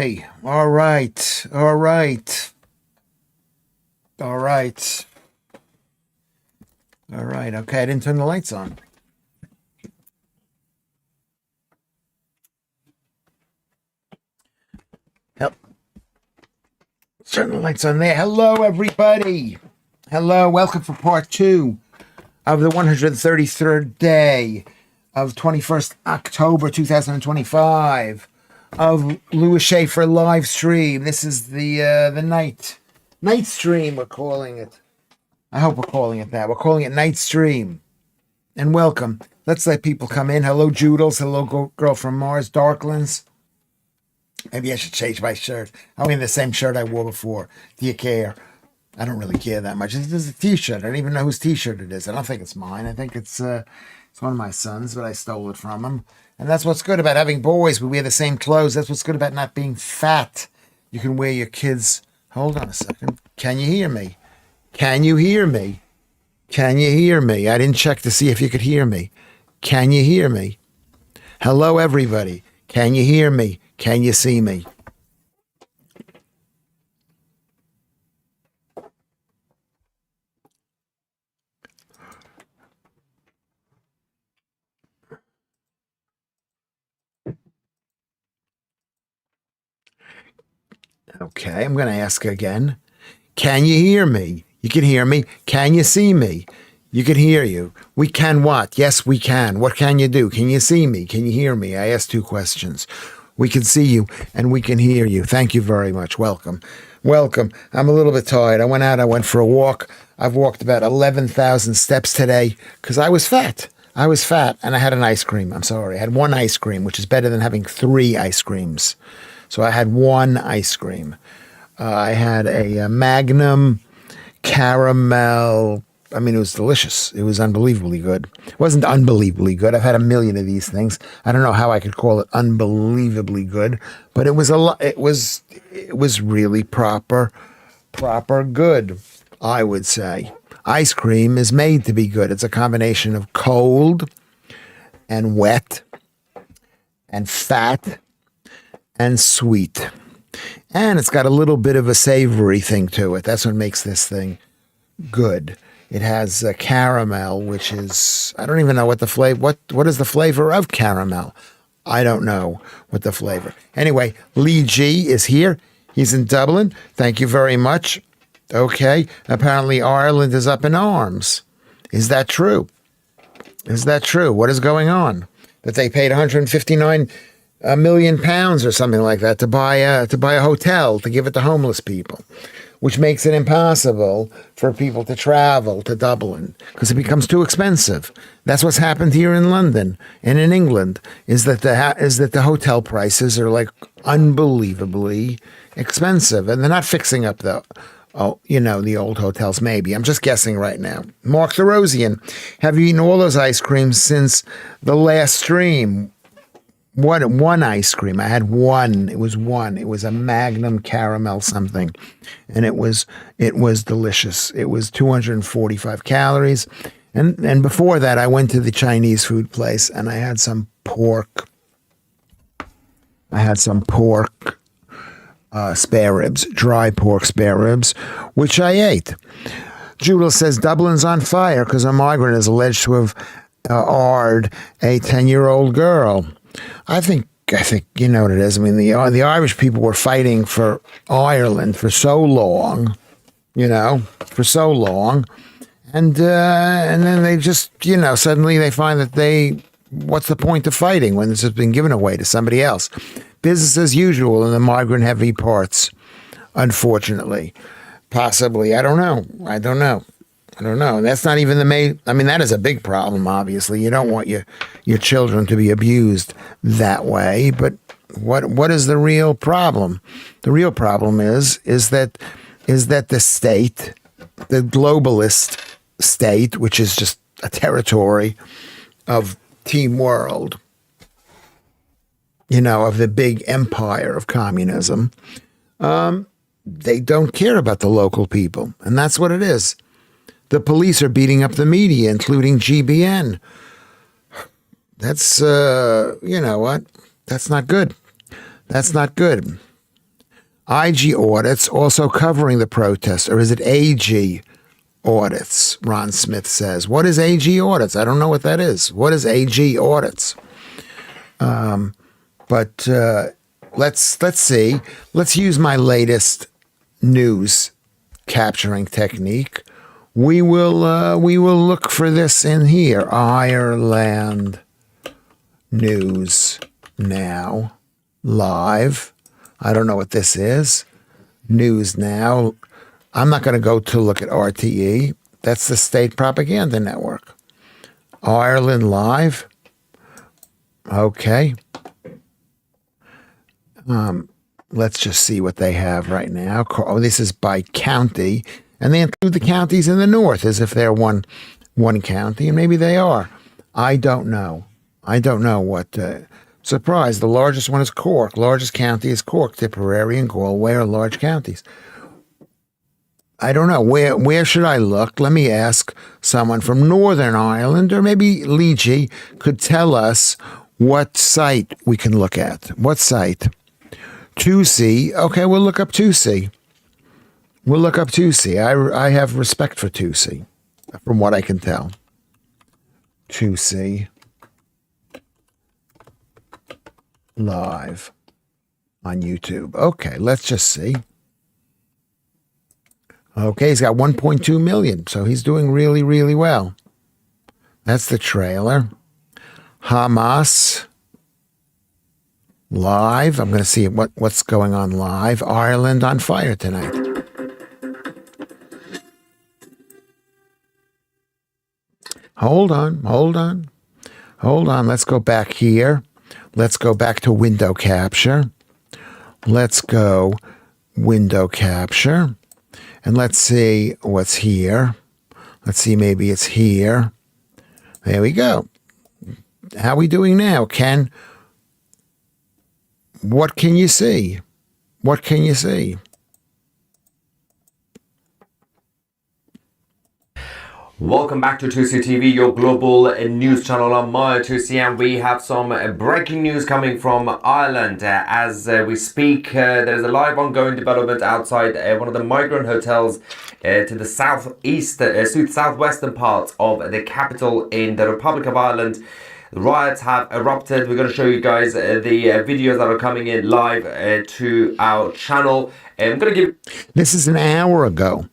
Okay. All right. All right. All right. All right. Okay. I didn't turn the lights on. Help. Turn the lights on there. Hello, everybody. Hello. Welcome for part 2 of the 133rd day of 21st October 2025 of Lewis Schaffer live stream. This is the night stream, we're calling it. I hope we're calling it that. We're calling it night stream. And welcome. Let's let people come in. Hello, Joodles. Hello, girl from Mars. Darklands. Maybe I should change my shirt. I'm in the same shirt I wore before. Do you care? I don't really care that much. This is a t-shirt. I don't even know whose t-shirt it is. I don't think it's mine. I think it's one of my sons, but I stole it from him. And that's what's good about having boys. We wear the same clothes. That's what's good about not being fat. You can wear your kids. Hold on a second. Can you hear me? Can you hear me? Can you hear me? I didn't check to see if you could hear me. Can you hear me? Hello, everybody. Can you hear me? Can you see me? Okay, I'm going to ask again. Can you hear me? You can hear me. Can you see me? You can hear you. We can what? Yes, we can. What can you do? Can you see me? Can you hear me? I asked 2 questions. We can see you and we can hear you. Thank you very much. Welcome. Welcome. I'm a little bit tired. I went for a walk. I've walked about 11,000 steps today because I was fat. I was fat and I had an ice cream. I'm sorry. I had 1 ice cream, which is better than having 3 ice creams. So I had 1 ice cream. I had a Magnum caramel. I mean, it was delicious. It was unbelievably good. It wasn't unbelievably good. I've had a million of these things. I don't know how I could call it unbelievably good, but it was a lot. It was really proper good, I would say. Ice cream is made to be good. It's a combination of cold and wet and fat and sweet. And it's got a little bit of a savory thing to it. That's what makes this thing good. It has caramel, which is, I don't even know what the flavor, what is the flavor of caramel? I don't know what the flavor. Anyway, Lee G is here. He's in Dublin. Thank you very much. Okay. Apparently Ireland is up in arms. Is that true? Is that true? What is going on? That they paid 159 £1 million or something like that to buy a hotel to give it to homeless people, which makes it impossible for people to travel to Dublin because it becomes too expensive. That's what's happened here in London and in England is that the hotel prices are like unbelievably expensive, and they're not fixing up the old hotels. Maybe I'm just guessing right now. Mark the Rosian, have you eaten all those ice creams since the last stream? What 1 ice cream? I had 1. It was 1. It was a Magnum caramel something, and it was delicious. It was 245 calories, and before that, I went to the Chinese food place and I had some pork. Spare ribs, dry pork spare ribs, which I ate. Judith says Dublin's on fire because a migrant is alleged to have arred a 10-year-old girl. I think you know what it is. I mean, the Irish people were fighting for Ireland for so long, and then they just, suddenly they find that what's the point of fighting when this has been given away to somebody else? Business as usual in the migrant-heavy parts, unfortunately, possibly. I don't know. And that's not even the main. I mean, that is a big problem. Obviously, you don't want your children to be abused that way. But what is the real problem? The real problem is that the state, the globalist state, which is just a territory of Team World, of the big empire of communism, they don't care about the local people, and that's what it is. The police are beating up the media, including GBN. That's, you know what? That's not good. That's not good. IG audits also covering the protest, or is it AG audits? Ron Smith says. What is AG audits? I don't know what that is. What is AG audits? But let's see. Let's use my latest news capturing technique. We will look for this in here. Ireland News Now live. I don't know what this is. News Now. I'm not going to go to look at RTE. That's the state propaganda network. Ireland Live. Okay. Let's just see what they have right now. Oh, this is by county, and they include the counties in the north as if they're one county, and maybe they are. I don't know. I don't know what. Surprise! The largest one is Cork. Largest county is Cork. Tipperary and Galway are large counties. I don't know. Where should I look? Let me ask someone from Northern Ireland, or maybe Ligie could tell us what site we can look at. What site? 2C. Okay, we'll look up 2C. We'll look up 2C. I have respect for 2C, from what I can tell. 2C. Live on YouTube. Okay, let's just see. Okay, he's got 1.2 million, so he's doing really, really well. That's the trailer. Hamas live. I'm going to see what's going on live. Ireland on fire tonight. Hold on. Let's go back here. Let's go back to window capture. Let's go window capture. And let's see what's here. Let's see, maybe it's here. There we go. How are we doing now? What can you see? What can you see? Welcome back to 2C TV, your global news channel on my 2C, and we have some breaking news coming from Ireland. As we speak, there is a live ongoing development outside one of the migrant hotels to the southwestern part of the capital in the Republic of Ireland. Riots have erupted. We're going to show you guys the videos that are coming in live to our channel. I'm going to give... This is an hour ago.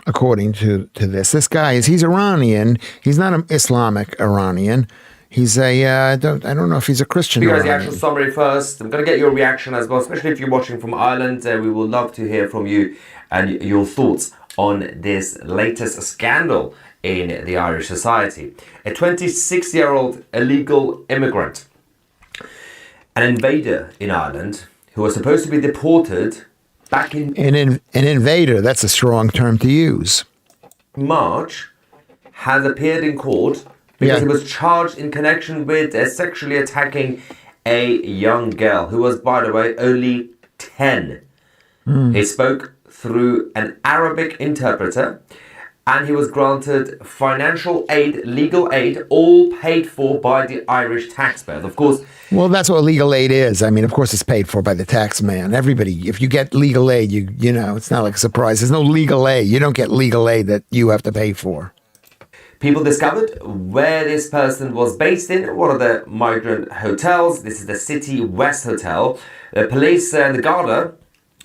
According to this, this guy he's Iranian. He's not an Islamic Iranian. He's I don't know if he's a Christian Iranian. Iranian. The actual summary first. I'm going to get your reaction as well, especially if you're watching from Ireland. We will love to hear from you and your thoughts on this latest scandal in the Irish society. A 26-year-old illegal immigrant, an invader in Ireland who was supposed to be deported back in an invader, that's a strong term to use. March, has appeared in court because he was charged in connection with sexually attacking a young girl who was, by the way, only 10. He spoke through an Arabic interpreter, and he was granted financial aid, legal aid, all paid for by the Irish taxpayers. Of course. Well, that's what legal aid is. I mean, of course, it's paid for by the tax man. Everybody, if you get legal aid, you know, it's not like a surprise. There's no legal aid. You don't get legal aid that you have to pay for. People discovered where this person was based in one of the migrant hotels. This is the City West Hotel. The police, the Garda,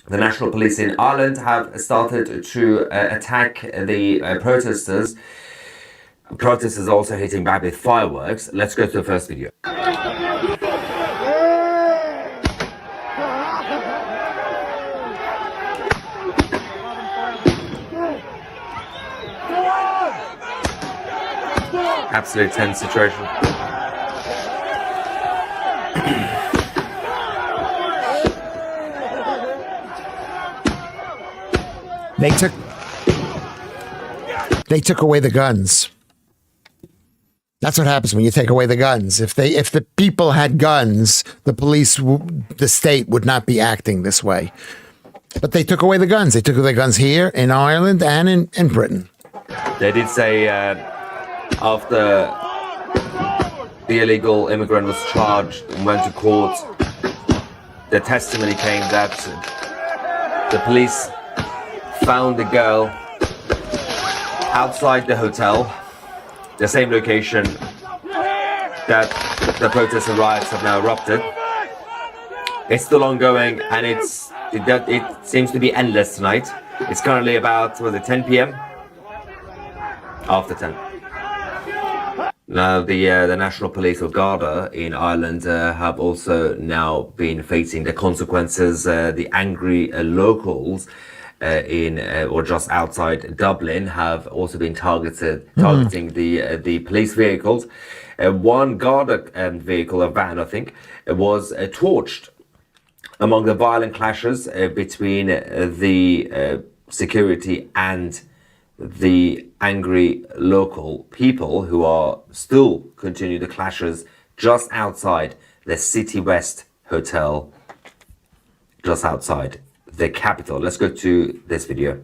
the National Police in Ireland, have started to attack the protesters. Protesters also hitting back with fireworks. Let's go to the first video. Absolute tense situation. They took away the guns. That's what happens when you take away the guns. If the people had guns, the state would not be acting this way. But they took away the guns. They took away the guns here in Ireland and in Britain. They did say after the illegal immigrant was charged and went to court, the testimony came that The police found the girl outside the hotel, the same location that the protest riots have now erupted. It's still ongoing, and it seems to be endless tonight. It's currently about 10 p.m. After 10. Now, the National Police or Garda in Ireland have also now been facing the consequences. The angry locals or just outside Dublin have also been targeting the police vehicles. One Garda vehicle, a van, I think, was torched among the violent clashes between the security and the angry local people who are still continue the clashes just outside the City West Hotel, just outside the capital. Let's go to this video.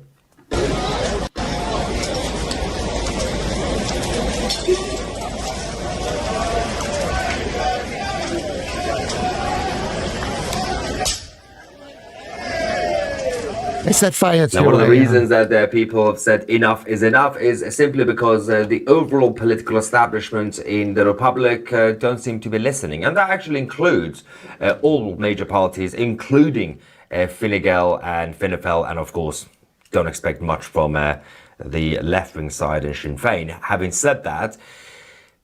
They set fire to Now, one of the reasons that people have said enough is simply because the overall political establishment in the Republic don't seem to be listening. And that actually includes all major parties, including Fine Gael and Fianna Fáil, and of course, don't expect much from the left-wing side in Sinn Féin. Having said that,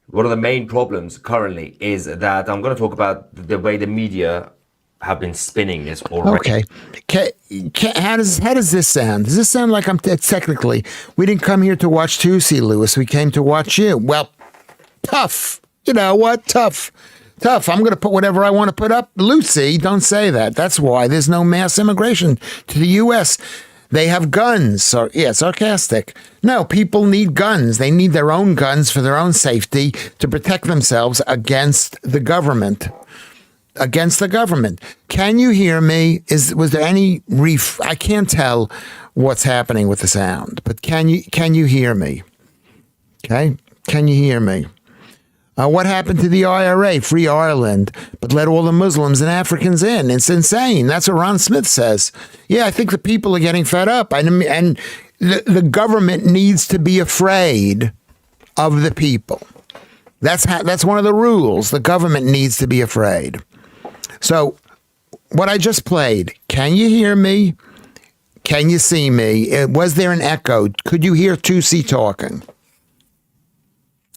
one of the main problems currently is that I'm going to talk about the way the media have been spinning this already. Okay. How does this sound? Does this sound like technically, we didn't come here to watch Tuesday, Lewis. We came to watch you. Well, tough. You know what? Tough. I'm going to put whatever I want to put up. Lucy, don't say that. That's why there's no mass immigration to the U.S. They have guns. Sarcastic. No, people need guns. They need their own guns for their own safety to protect themselves against the government. Can you hear me? Was there any I can't tell what's happening with the sound, but can you hear me? Okay? Can you hear me? What happened to the IRA, Free Ireland, but let all the Muslims and Africans in? It's insane. That's what Ron Smith says. Yeah, I think the people are getting fed up. And the government needs to be afraid of the people. That's one of the rules. The government needs to be afraid. So, what I just played, can you hear me? Can you see me? Was there an echo? Could you hear Tusi talking?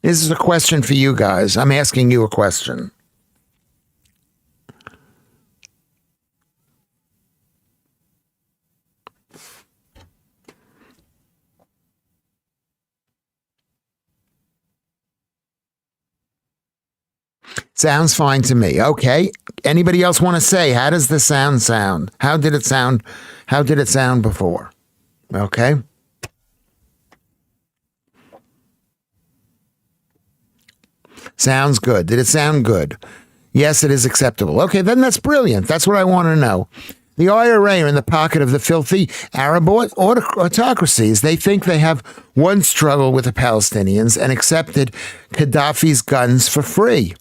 This is a question for you guys. I'm asking you a question. Sounds fine to me. Okay. Anybody else want to say, how does the sound? How did it sound? How did it sound before? Okay. Sounds good. Did it sound good? Yes, it is acceptable. Okay, then that's brilliant. That's what I want to know. The IRA are in the pocket of the filthy Arab autocracies. They think they have won struggle with the Palestinians and accepted Gaddafi's guns for free.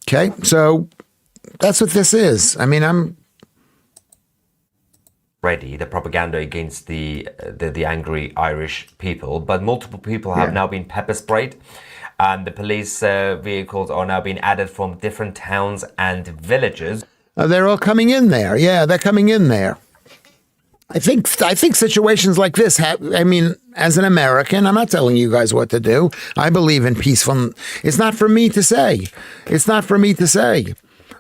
Okay, so that's what this is. I mean, Ready the propaganda against the angry Irish people, but multiple people have now been pepper sprayed, and the police vehicles are now being added from different towns and villages. They're all coming in there. Yeah, they're coming in there. I think situations like this I mean, as an American, I'm not telling you guys what to do. I believe in peaceful. It's not for me to say.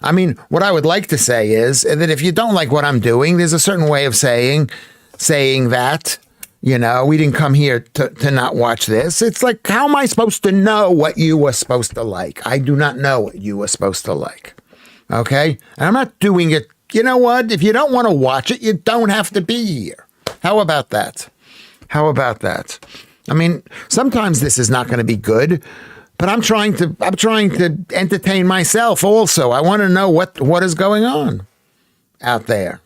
I mean, what I would like to say is that if you don't like what I'm doing, there's a certain way of saying that, you know, we didn't come here to not watch this. It's like, how am I supposed to know what you were supposed to like? I do not know what you were supposed to like. Okay? And I'm not doing it. You know what? If you don't want to watch it, you don't have to be here. How about that? I mean, sometimes this is not going to be good, but I'm trying to entertain myself also. I want to know what is going on out there.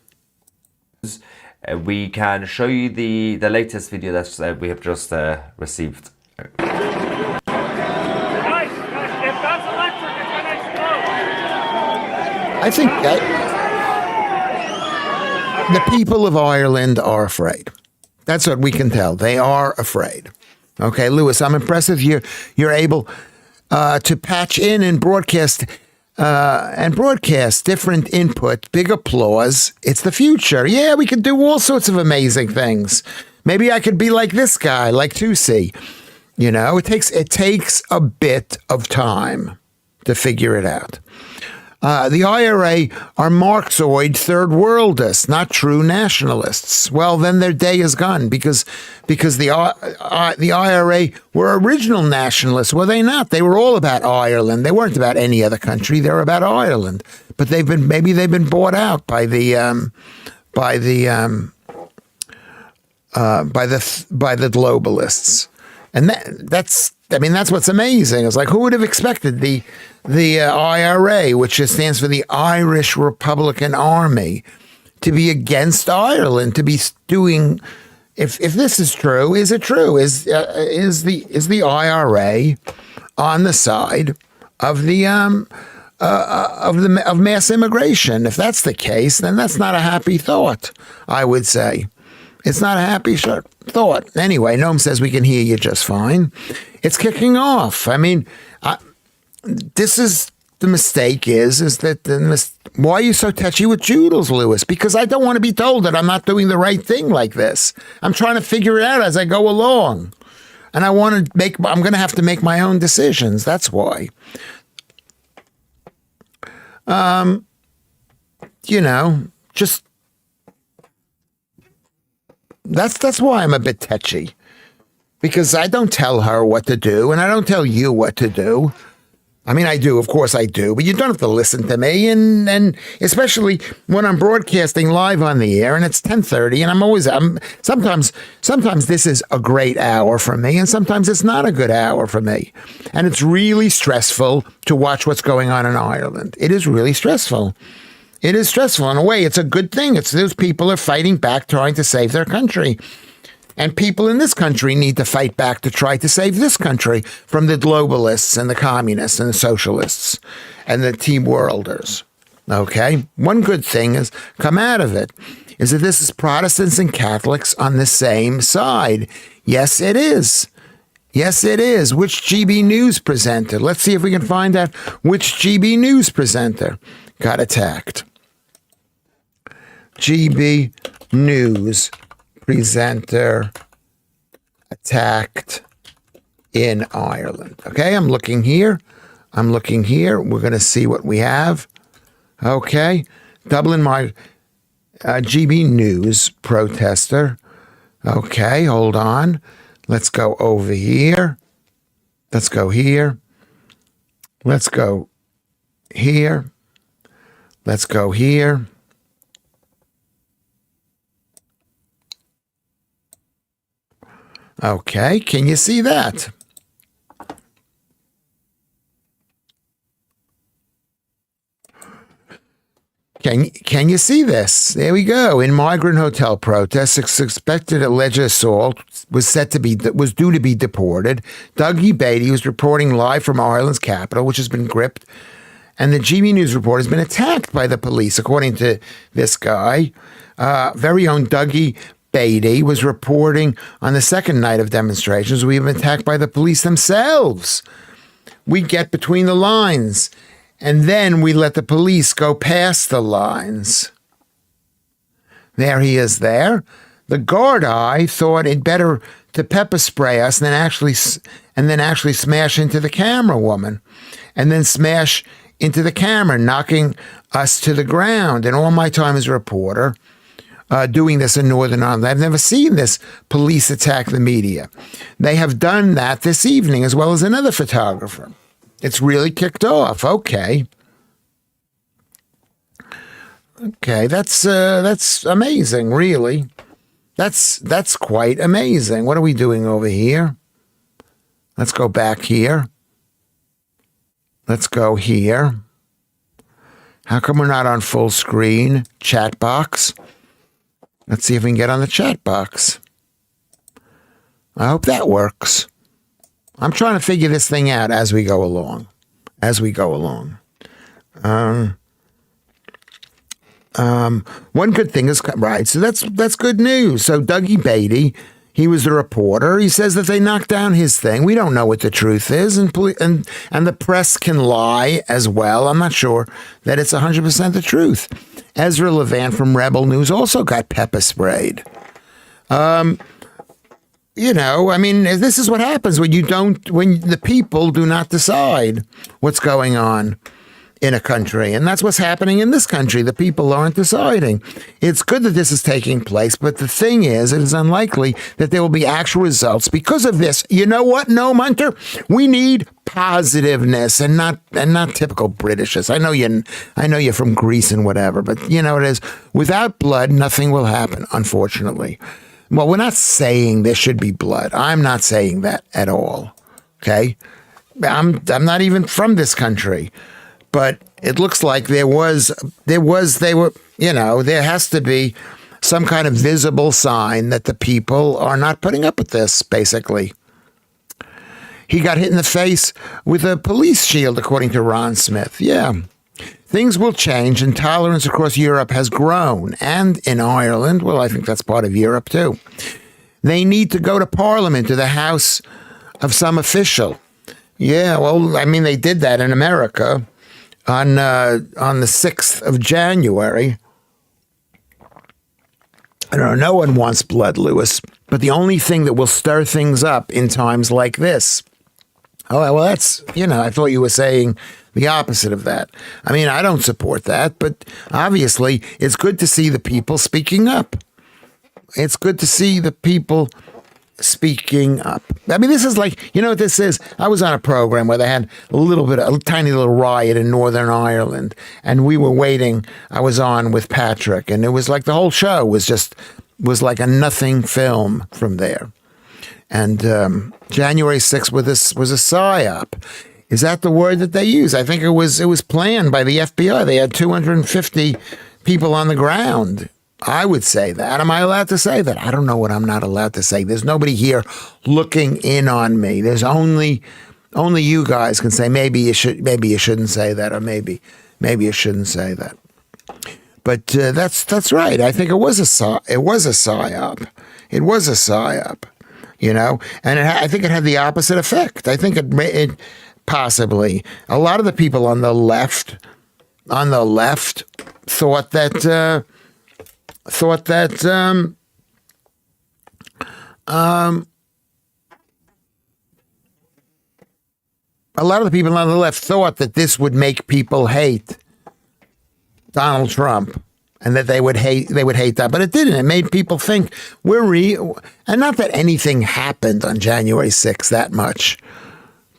We can show you the latest video that we have just received. I think that. The people of Ireland are afraid. That's what we can tell. They are afraid. Okay, Lewis, I'm impressed with you're able to patch in and broadcast different input. Big applause. It's the future. Yeah, we could do all sorts of amazing things. Maybe I could be like this guy, like Tusi. You know, it takes a bit of time to figure it out. The IRA are Marxoid third worldists, not true nationalists. Well, then their day is gone because the IRA were original nationalists. Were they not? They were all about Ireland. They weren't about any other country. They were about Ireland. But maybe they've been bought out by the globalists. And that's what's amazing. It's like, who would have expected the IRA, which stands for the Irish Republican Army, to be against Ireland, to be doing? If this is true, is it true? Is the IRA on the side of of mass immigration? If that's the case, then that's not a happy thought, I would say. It's not a happy thought. Anyway, Noam says we can hear you just fine. It's kicking off. I mean, this is the mistake is that why are you so touchy with Joodles, Lewis? Because I don't want to be told that I'm not doing the right thing like this. I'm trying to figure it out as I go along. And I'm going to have to make my own decisions. That's why. Just that's why I'm a bit touchy, because I don't tell her what to do and I don't tell you what to do. I mean, I do, of course I do, but you don't have to listen to me, and especially when I'm broadcasting live on the air and it's 10:30, and I'm sometimes this is a great hour for me, and sometimes it's not a good hour for me, and it's really stressful to watch what's going on in Ireland. It is really stressful. It is stressful. In a way, it's a good thing. Those people are fighting back, trying to save their country. And people in this country need to fight back to try to save this country from the globalists and the communists and the socialists and the team worlders. Okay? One good thing has come out of it is that this is Protestants and Catholics on the same side. Yes, it is. Yes, it is. Which GB News presenter? Let's see if we can find out which GB News presenter got attacked. GB News presenter attacked in Ireland. Okay, I'm looking here. We're going to see what we have. Okay, Dublin, my GB News protester. Okay, hold on. Let's go over here. Let's go here. Let's go here. Let's go here. Okay, can you see that? Can you see this? There we go. In migrant hotel protests, suspected alleged assault was due to be deported. Dougie Beatty was reporting live from Ireland's capital, which has been gripped, and the GB News report has been attacked by the police, according to this guy. Very own Dougie Beatty was reporting on the second night of demonstrations. We've been attacked by the police themselves. We get between the lines, and then we let the police go past the lines. There he is there. The guard eye thought it better to pepper spray us and then actually smash into the camera woman, and then smash into the camera, knocking us to the ground. And all my time as a reporter, doing this in Northern Ireland, I've never seen this police attack the media. They have done that this evening, as well as another photographer. It's really kicked off. Okay, that's amazing, really. That's quite amazing. What are we doing over here? Let's go back here. Let's go here. How come we're not on full screen? Chat box. Let's see if we can get on the chat box. I hope that works. I'm trying to figure this thing out as we go along. One good thing is right. So that's good news. So Dougie Beatty, he was the reporter. He says that they knocked down his thing. We don't know what the truth is, and the press can lie as well. I'm not sure that it's 100% the truth. Ezra Levant from Rebel News also got pepper sprayed. This is what happens when the people do not decide what's going on in a country. And that's what's happening in this country. The people aren't deciding. It's good that this is taking place, but the thing is, it is unlikely that there will be actual results because of this. You know what, No Munter? We need positiveness and not typical Britishness. I know you're from Greece and whatever, but it is without blood, nothing will happen, unfortunately. Well, we're not saying there should be blood. I'm not saying that at all. Okay? I'm not even from this country. But it looks like there has to be some kind of visible sign that the people are not putting up with this, basically. He got hit in the face with a police shield, according to Ron Smith. Yeah. Things will change, and tolerance across Europe has grown. And in Ireland, well, I think that's part of Europe, too. They need to go to Parliament, to the house of some official. Yeah, well, they did that in America. On the 6th of January. I don't know, no one wants blood, Lewis, but the only thing that will stir things up in times like this. Oh, well, that's, I thought you were saying the opposite of that. I don't support that, but obviously it's good to see the people speaking up. It's good to see the people speaking up. This is like, what this is? I was on a program where they had a tiny little riot in Northern Ireland, and we were waiting. I was on with Patrick, and it was like the whole show was like a nothing film from there. And January 6th was a psyop. Is that the word that they use? I think it was planned by the FBI. They had 250 people on the ground. I would say that. Am I allowed to say that? I don't know what I'm not allowed to say. There's nobody here looking in on me. There's only you guys can say maybe you shouldn't say that, or maybe you shouldn't say that. But that's right. I think it was a psyop. It was a psyop. And I think it had the opposite effect. I think it possibly a lot of the people on the left thought that. A lot of the people on the left thought that this would make people hate Donald Trump, and that they would hate that, but it didn't. It made people think and not that anything happened on January 6th that much,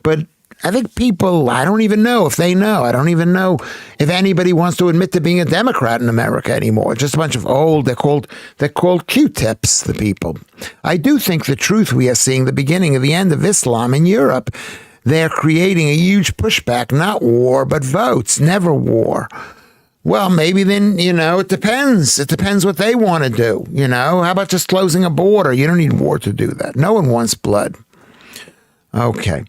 but I think people, I don't even know if they know. I don't even know if anybody wants to admit to being a Democrat in America anymore. Just a bunch of old, they're called Q-tips, the people. I do think the truth we are seeing the beginning of the end of Islam in Europe. They're creating a huge pushback, not war, but votes, never war. Well, maybe then, it depends. It depends what they want to do. How about just closing a border? You don't need war to do that. No one wants blood. Okay.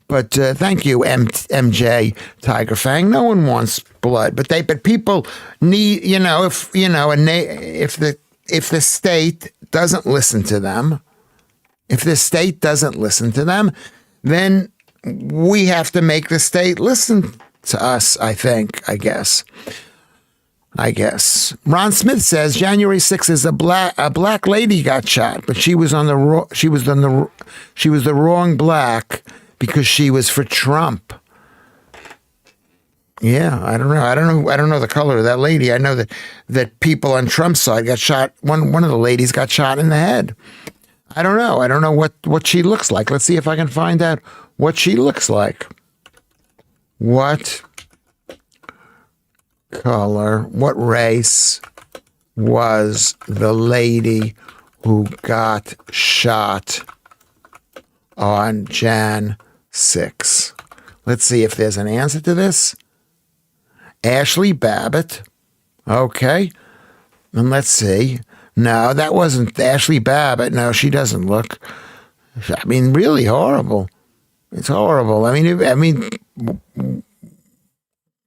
But thank you, MJ Tiger Fang. No one wants blood, but people need, if the state doesn't listen to them, then we have to make the state listen to us. I guess. Ron Smith says January 6th is a black lady got shot, but she was the wrong black. Because she was for Trump. Yeah, I don't know the color of that lady. I know that people on Trump's side got shot. One of the ladies got shot in the head. I don't know what she looks like. Let's see if I can find out what she looks like. What color, what race was the lady who got shot on Jan 6? Let's see if there's an answer to this. Ashley Babbitt. Okay. And let's see. No, that wasn't Ashley Babbitt. No, she doesn't look. Really horrible. It's horrible.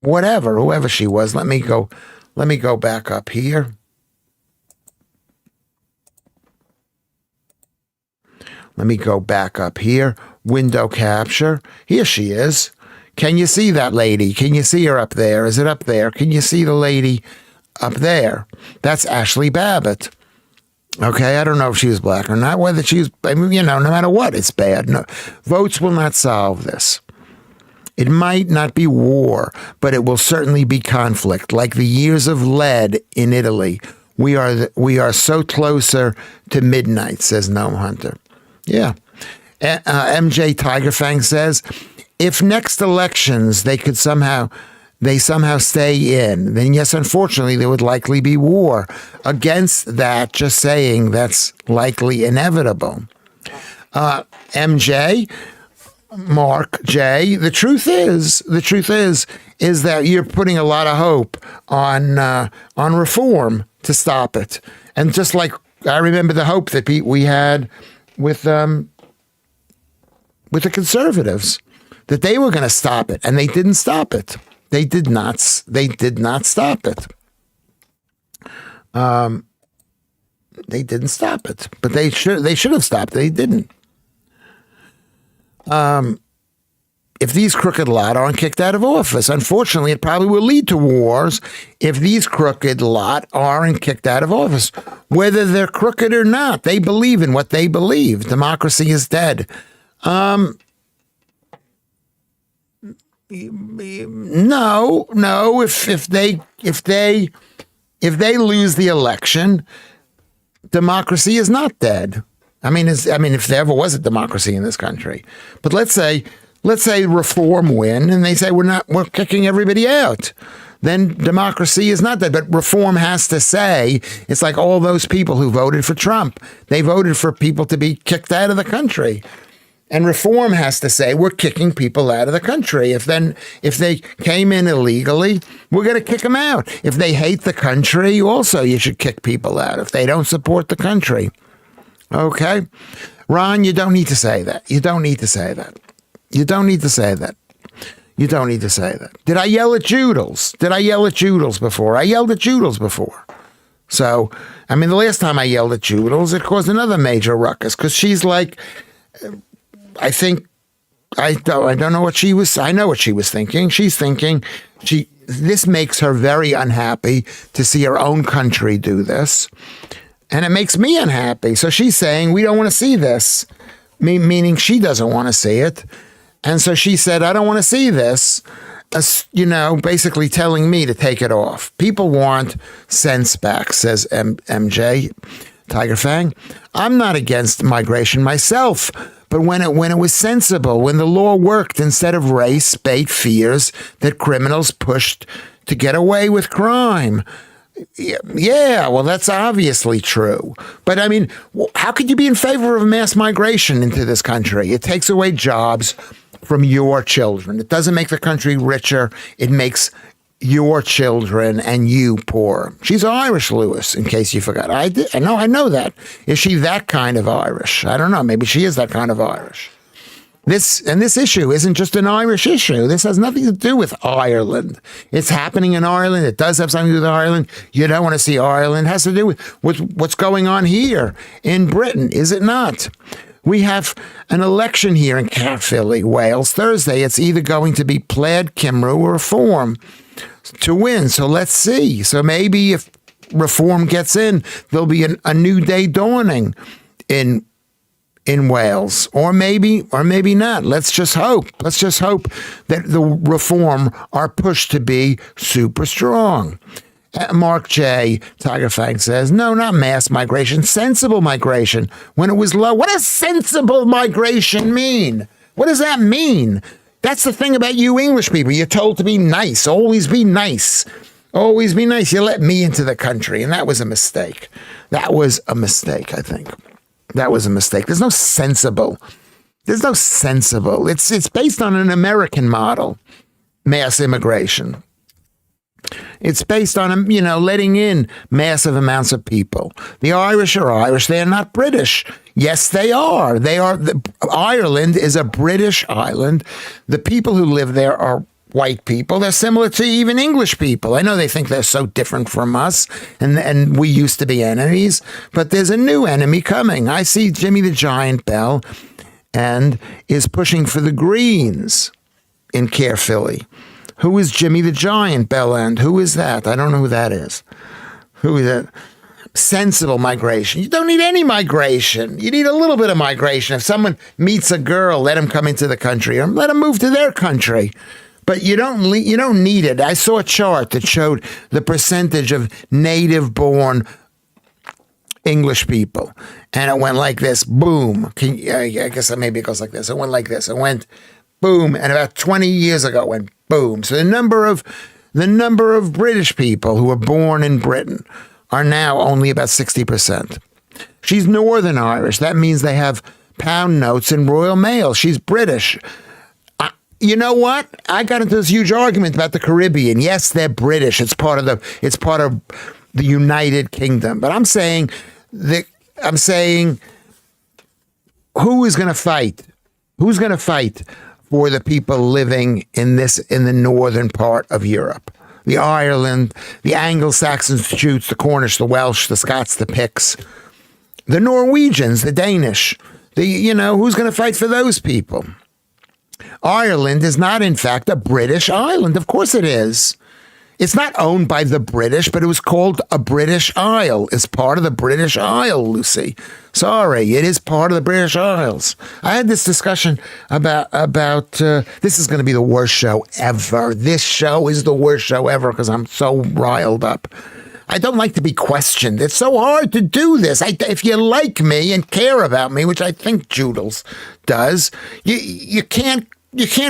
Whatever, whoever she was. Let me go Let me go back up here. Let me go back up here. Window capture. Here she is. Can you see that lady? Can you see her up there? Is it up there? Can you see the lady up there? That's Ashley Babbitt. Okay, I don't know if she was black or not, whether she was, I mean, no matter what, it's bad. No, votes will not solve this. It might not be war, but it will certainly be conflict. Like the years of lead in Italy, we are so closer to midnight, says Noam Hunter. Yeah. MJ Tigerfang says, if next elections they somehow stay in, then yes, unfortunately, there would likely be war. Against that, just saying that's likely inevitable. MJ, Mark J, the truth is that you're putting a lot of hope on reform to stop it. And just like I remember the hope that we had with the conservatives, that they were going to stop it, and they didn't stop it. They did not stop it. They didn't stop it, but they should have stopped it. They didn't. If these crooked lot aren't kicked out of office, unfortunately, it probably will lead to wars if these crooked lot aren't kicked out of office. Whether they're crooked or not, they believe in what they believe. Democracy is dead. No. If they lose the election, democracy is not dead. I mean, if there ever was a democracy in this country, but let's say reform win and they say we're kicking everybody out, then democracy is not dead. But reform has to say, it's like all those people who voted for Trump, they voted for people to be kicked out of the country. And reform has to say, we're kicking people out of the country. If they came in illegally, we're going to kick them out. If they hate the country, also you should kick people out if they don't support the country. Okay? Ron, you don't need to say that. You don't need to say that. You don't need to say that. You don't need to say that. Did I yell at Joodles? Did I yell at Joodles before? I yelled at Joodles before. So, I mean, the last time I yelled at Joodles, it caused another major ruckus because she's like, I don't know what she was. I know what she was thinking. She's thinking this makes her very unhappy to see her own country do this. And it makes me unhappy. So she's saying, we don't want to see this, meaning she doesn't want to see it. And so she said, I don't want to see this, basically telling me to take it off. People want sense back, says MJ Tigerfang. I'm not against migration myself. But when it was sensible, when the law worked instead of race-bait fears that criminals pushed to get away with crime. Yeah, well, that's obviously true. But I mean, how could you be in favor of mass migration into this country? It takes away jobs from your children. It doesn't make the country richer. It makes your children and you poor. She's Irish, Lewis, in case you forgot. I know that. Is she that kind of Irish? I don't know. Maybe she is that kind of Irish. This issue isn't just an Irish issue. This has nothing to do with Ireland. It's happening in Ireland. It does have something to do with Ireland. You don't want to see Ireland. It has to do with what's going on here in Britain, is it not? We have an election here in Caerphilly, Wales, Thursday. It's either going to be Plaid Cymru or Reform to win. So let's see. So maybe if Reform gets in, there'll be a new day dawning in Wales, or maybe not. Let's just hope. Let's just hope that the Reform are pushed to be super strong. Mark J. Tigerfang says, no, not mass migration, sensible migration when it was low. What does sensible migration mean? What does that mean? That's the thing about you English people. You're told to be nice. Always be nice. Always be nice. You let me into the country, and that was a mistake. That was a mistake, I think. That was a mistake. There's no sensible. It's based on an American model, mass immigration. It's based on, letting in massive amounts of people. The Irish are Irish. They are not British. Yes, they are. Ireland is a British island. The people who live there are white people. They're similar to even English people. I know they think they're so different from us, and we used to be enemies, but there's a new enemy coming. I see Jimmy the Giant Bell and is pushing for the Greens in Caerphilly. Who is Jimmy the Giant Bell and who is that? I don't know who that is. Who is that? Sensible migration. You don't need any migration. You need a little bit of migration. If someone meets a girl, let them come into the country or let them move to their country. But you don't need it. I saw a chart that showed the percentage of native-born English people, and it went like this, boom. I guess maybe it goes like this. It went like this. It went boom, and about 20 years ago, it went boom. So the number of British people who were born in Britain are now only about 60%. She's Northern Irish. That means they have pound notes in Royal Mail. She's British. You know what? I got into this huge argument about the Caribbean. Yes, they're British. It's part of the United Kingdom. But I'm saying who is going to fight? Who's going to fight for the people living in the northern part of Europe? The Ireland, the Anglo-Saxons, the Jutes, the Cornish, the Welsh, the Scots, the Picts, the Norwegians, the Danish. Who's going to fight for those people? Ireland is not, in fact, a British island. Of course it is. It's not owned by the British, but it was called a British Isle. It's part of the British Isle, Lucy. Sorry, it is part of the British Isles. I had this discussion about this is going to be the worst show ever. This show is the worst show ever because I'm so riled up. I don't like to be questioned. It's so hard to do this. If you like me and care about me, which I think Joodles does, you can't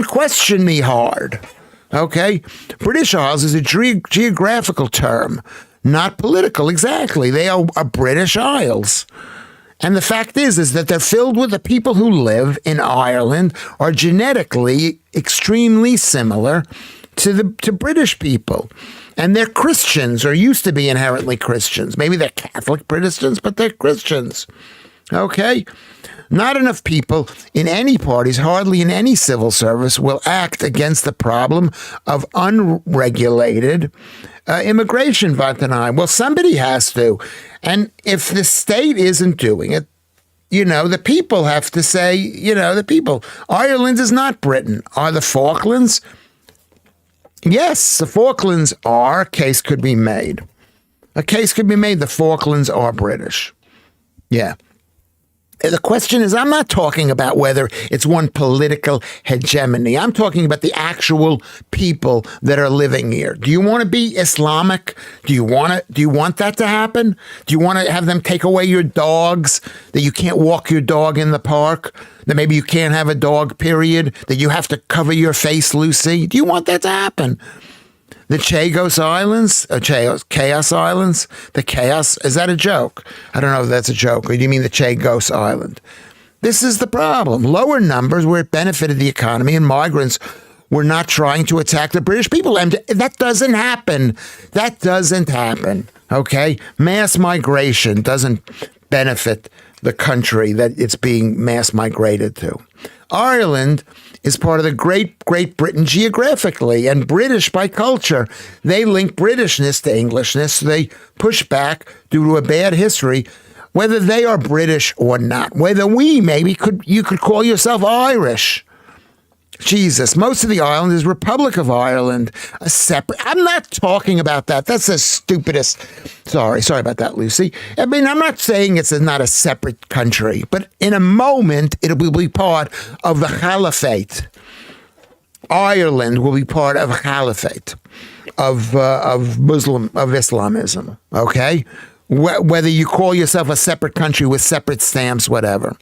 question me hard. Okay? British Isles is a geographical term, not political. Exactly. They are British Isles. And the fact is that they're filled with the people who live in Ireland are genetically extremely similar to British people. And they're Christians, or used to be inherently Christians. Maybe they're Catholic Protestants, but they're Christians. Okay? Not enough people in any parties, hardly in any civil service, will act against the problem of unregulated immigration, Vantanai. Well, somebody has to. And if the state isn't doing it, the people have to say, the people. Ireland is not Britain. Are the Falklands? Yes, the Falklands are. A case could be made. The Falklands are British. Yeah. The question is, I'm not talking about whether it's one political hegemony. I'm talking about the actual people that are living here. Do you want to be Islamic? Do you want that to happen? Do you want to have them take away your dogs, that you can't walk your dog in the park, that maybe you can't have a dog, period, that you have to cover your face, Lucy? Do you want that to happen? The Chagos Islands, Chaos Islands, the Chaos, is that a joke? I don't know if that's a joke, or do you mean the Chagos Island? This is the problem. Lower numbers where it benefited the economy, and migrants were not trying to attack the British people. And that doesn't happen. Okay? Mass migration doesn't benefit the country that it's being mass migrated to. Ireland is part of the Great Britain geographically and British by culture. They link Britishness to Englishness. So they push back due to a bad history, whether they are British or not. Whether you could call yourself Irish. Jesus, most of the island is Republic of Ireland, a separate. I'm not talking about that. That's the stupidest. Sorry about that, Lucy. I mean, I'm not saying it's not a separate country, but in a moment, it will be part of the caliphate. Ireland will be part of a caliphate of Islamism. Okay, whether you call yourself a separate country with separate stamps, whatever.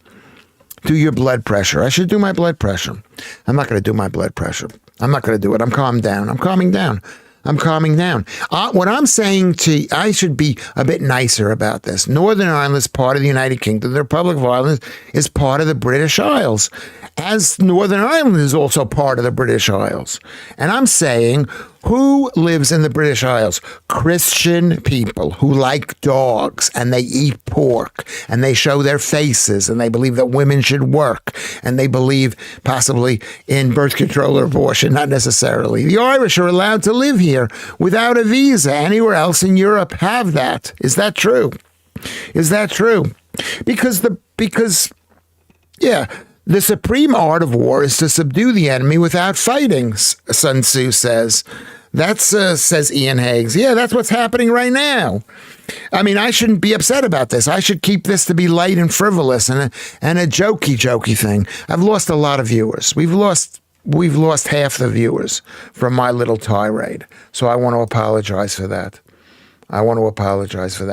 Do your blood pressure. I should do my blood pressure. I'm not going to do my blood pressure. I'm not going to do it. I'm calming down. What I'm saying I should be a bit nicer about this. Northern Ireland is part of the United Kingdom. The Republic of Ireland is part of the British Isles, as Northern Ireland is also part of the British Isles. And I'm saying, Who lives in the British Isles? Christian people who like dogs and they eat pork and they show their faces and they believe that women should work and they believe possibly in birth control or abortion, not necessarily. The Irish are allowed to live here without a visa. Anywhere else in Europe have that. Is that true? Is that true? Because the supreme art of war is to subdue the enemy without fighting, Sun Tzu says. That's, says Ian Higgs. Yeah, that's what's happening right now. I mean, I shouldn't be upset about this. I should keep this to be light and frivolous and a jokey thing. I've lost a lot of viewers. We've lost half the viewers from my little tirade. So I want to apologize for that.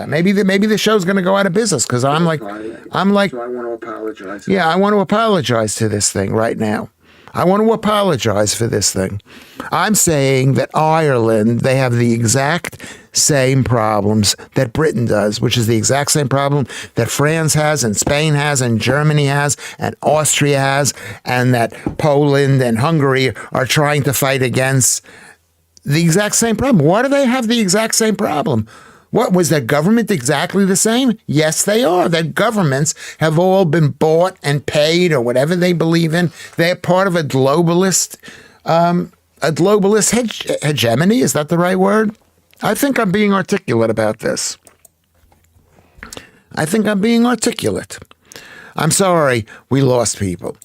Maybe the show's going to go out of business because I'm like. So I want to apologize. Yeah, I want to apologize to this thing right now. I want to apologize for this thing. I'm saying that Ireland, they have the exact same problems that Britain does, which is the exact same problem that France has and Spain has and Germany has and Austria has and that Poland and Hungary are trying to fight against. The exact same problem. Why do they have the exact same problem? What, was their government exactly the same? Yes, they are. Their governments have all been bought and paid or whatever they believe in. They're part of a globalist hegemony. Is that the right word? I think I'm being articulate about this. I'm sorry we lost people.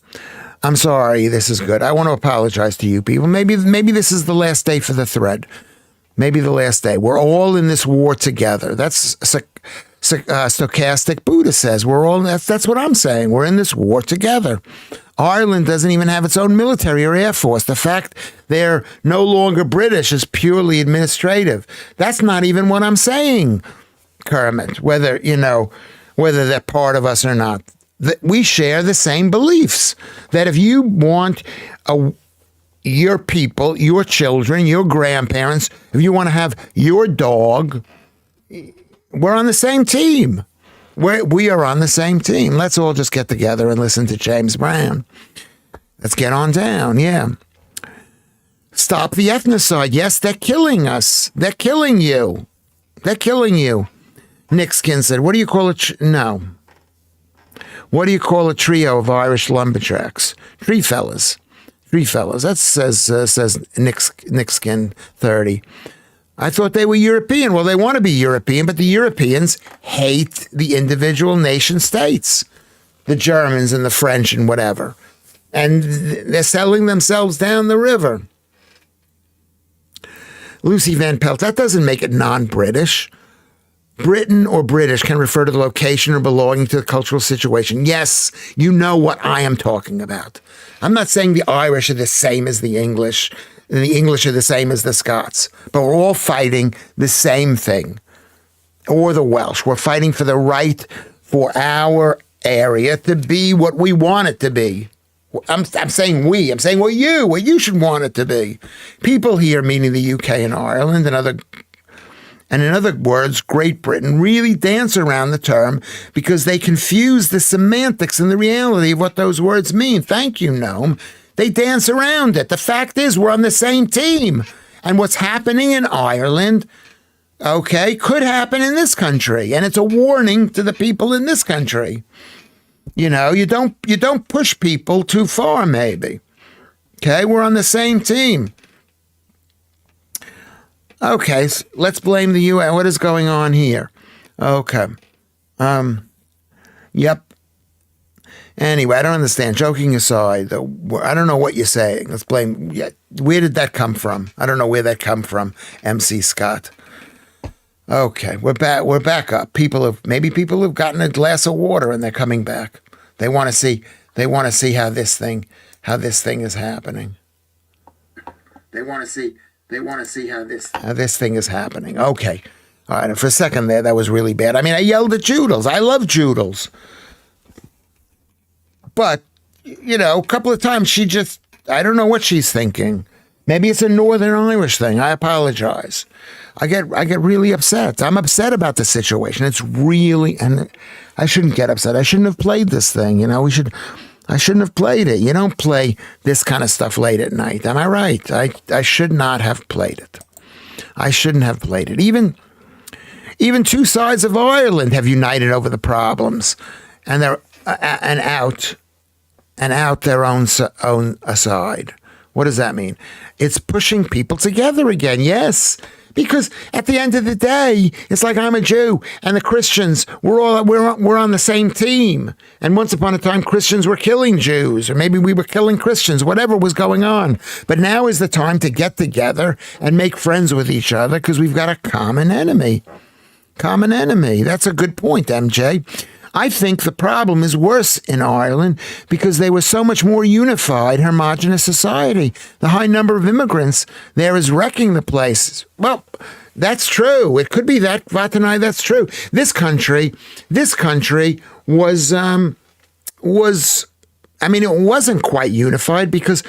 I'm sorry, this is good. I want to apologize to you people. Maybe this is the last day for the thread. Maybe the last day. We're all in this war together. That's stochastic Buddha says. That's what I'm saying. We're in this war together. Ireland doesn't even have its own military or air force. The fact they're no longer British is purely administrative. That's not even what I'm saying, Kermit, whether they're part of us or not. That we share the same beliefs. That if you want your people, your children, your grandparents, if you want to have your dog, we're on the same team. We are on the same team. Let's all just get together and listen to James Brown. Let's get on down, yeah. Stop the ethnocide. Yes, they're killing us. They're killing you. Nick Skin said, what do you call it? No. What do you call a trio of Irish lumberjacks? Tree fellas. That says Nick Skin 30. I thought they were European. Well, they want to be European, but the Europeans hate the individual nation states, the Germans and the French and whatever. And they're selling themselves down the river. Lucy Van Pelt, that doesn't make it non-British. Britain or British can refer to the location or belonging to the cultural situation. Yes, you know what I am talking about. I'm not saying the Irish are the same as the English, and the English are the same as the Scots, but we're all fighting the same thing. Or the Welsh. We're fighting for the right for our area to be what we want it to be. I'm saying we. I'm saying what you should want it to be. People here, meaning the UK and Ireland and in other words, Great Britain, really dance around the term because they confuse the semantics and the reality of what those words mean. Thank you, Noam. They dance around it. The fact is we're on the same team. And what's happening in Ireland, could happen in this country. And it's a warning to the people in this country. You don't push people too far, maybe. Okay, we're on the same team. Okay, so let's blame the UN. What is going on here? Okay. Yep. Anyway, I don't understand. Joking aside, I don't know what you're saying. Let's blame. Yeah, where did that come from? I don't know where that come from, MC Scott. Okay, we're back up. People have gotten a glass of water and they're coming back. They want to see how this thing is happening. They want to see how this thing is happening. Okay. All right. And for a second there, that was really bad. I mean, I yelled at Joodles. I love Joodles. But, a couple of times I don't know what she's thinking. Maybe it's a Northern Irish thing. I apologize. I get really upset. I'm upset about the situation. It's really, and I shouldn't get upset. I shouldn't have played this thing. I shouldn't have played it. You don't play this kind of stuff late at night. Am I right? I should not have played it. I shouldn't have played it. Even two sides of Ireland have united over the problems, and they're out their own side. What does that mean? It's pushing people together again. Yes, because at the end of the day, it's like I'm a Jew and the Christians. We're on the same team. And once upon a time, Christians were killing Jews, or maybe we were killing Christians. Whatever was going on. But now is the time to get together and make friends with each other because we've got a common enemy. Common enemy. That's a good point, MJ. I think the problem is worse in Ireland because they were so much more unified, homogenous society. The high number of immigrants there is wrecking the place. Well, that's true. It could be that, Vatanai, that's true. This country was, I mean, it wasn't quite unified because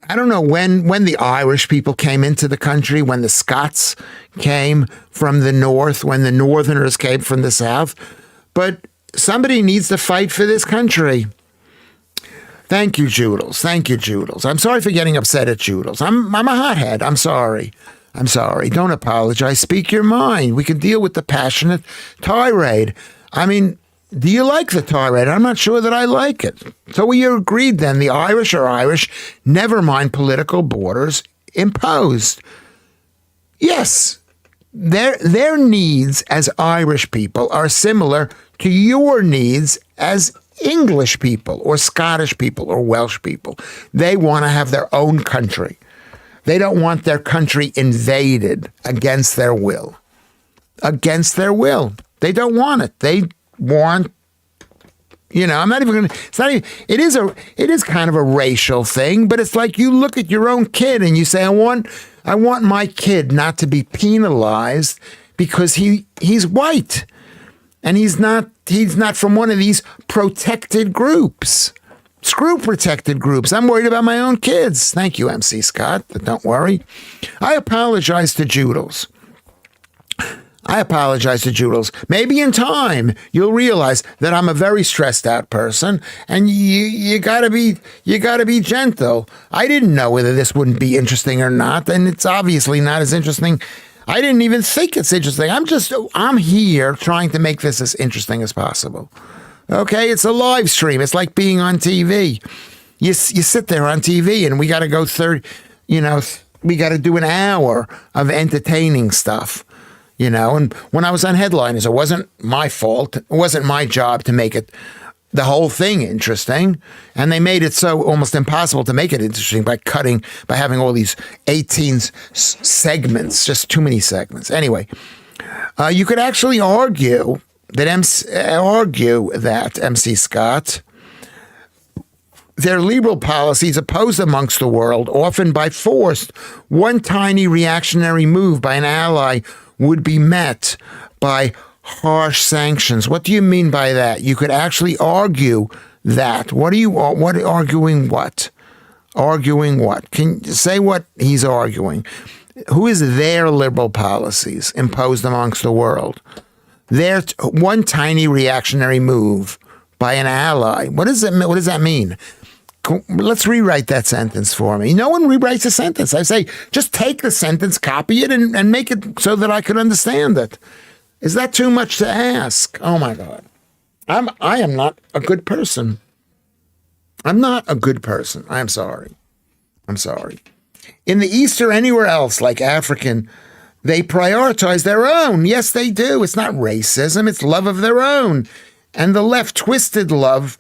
I don't know when the Irish people came into the country, when the Scots came from the north, when the Northerners came from the south. But somebody needs to fight for this country. Thank you, Joodles. Thank you, Joodles. I'm sorry for getting upset at Joodles. I'm a hothead. I'm sorry. Don't apologize. Speak your mind. We can deal with the passionate tirade. I mean, do you like the tirade? I'm not sure that I like it. So we agreed then. The Irish are Irish. Never mind political borders imposed. Yes. Their needs as Irish people are similar to your needs as English people or Scottish people or Welsh people. They want to have their own country. They don't want their country invaded against their will. Against their will. They don't want it. They want, I'm not even going to, it is kind of a racial thing, but it's like you look at your own kid and you say, I want my kid not to be penalized because he's white and he's not from one of these protected groups. Screw protected groups. I'm worried about my own kids. Thank you, MC Scott, but don't worry. I apologize to Joodles. Maybe in time you'll realize that I'm a very stressed out person, and you gotta be gentle. I didn't know whether this wouldn't be interesting or not, and it's obviously not as interesting. I didn't even think it's interesting. I'm here trying to make this as interesting as possible. Okay, it's a live stream. It's like being on TV. You sit there on TV, and we got to go we got to do an hour of entertaining stuff. And when I was on Headliners, it wasn't my fault. It wasn't my job to make it the whole thing interesting. And they made it so almost impossible to make it interesting by having all these 18 segments, just too many segments. Anyway, you could actually argue that MC Scott, their liberal policies opposed amongst the world, often by force. One tiny reactionary move by an ally would be met by harsh sanctions. What do you mean by that? You could actually argue that. Arguing what? Arguing what? Can you say what he's arguing? Who is their liberal policies imposed amongst the world? Their one tiny reactionary move by an ally. What does that mean? Let's rewrite that sentence for me. No one rewrites a sentence. I say, just take the sentence, copy it, and make it so that I can understand it. Is that too much to ask? Oh, my God. I am not a good person. I'm not a good person. I'm sorry. In the East or anywhere else, like African, they prioritize their own. Yes, they do. It's not racism. It's love of their own. And the left twisted love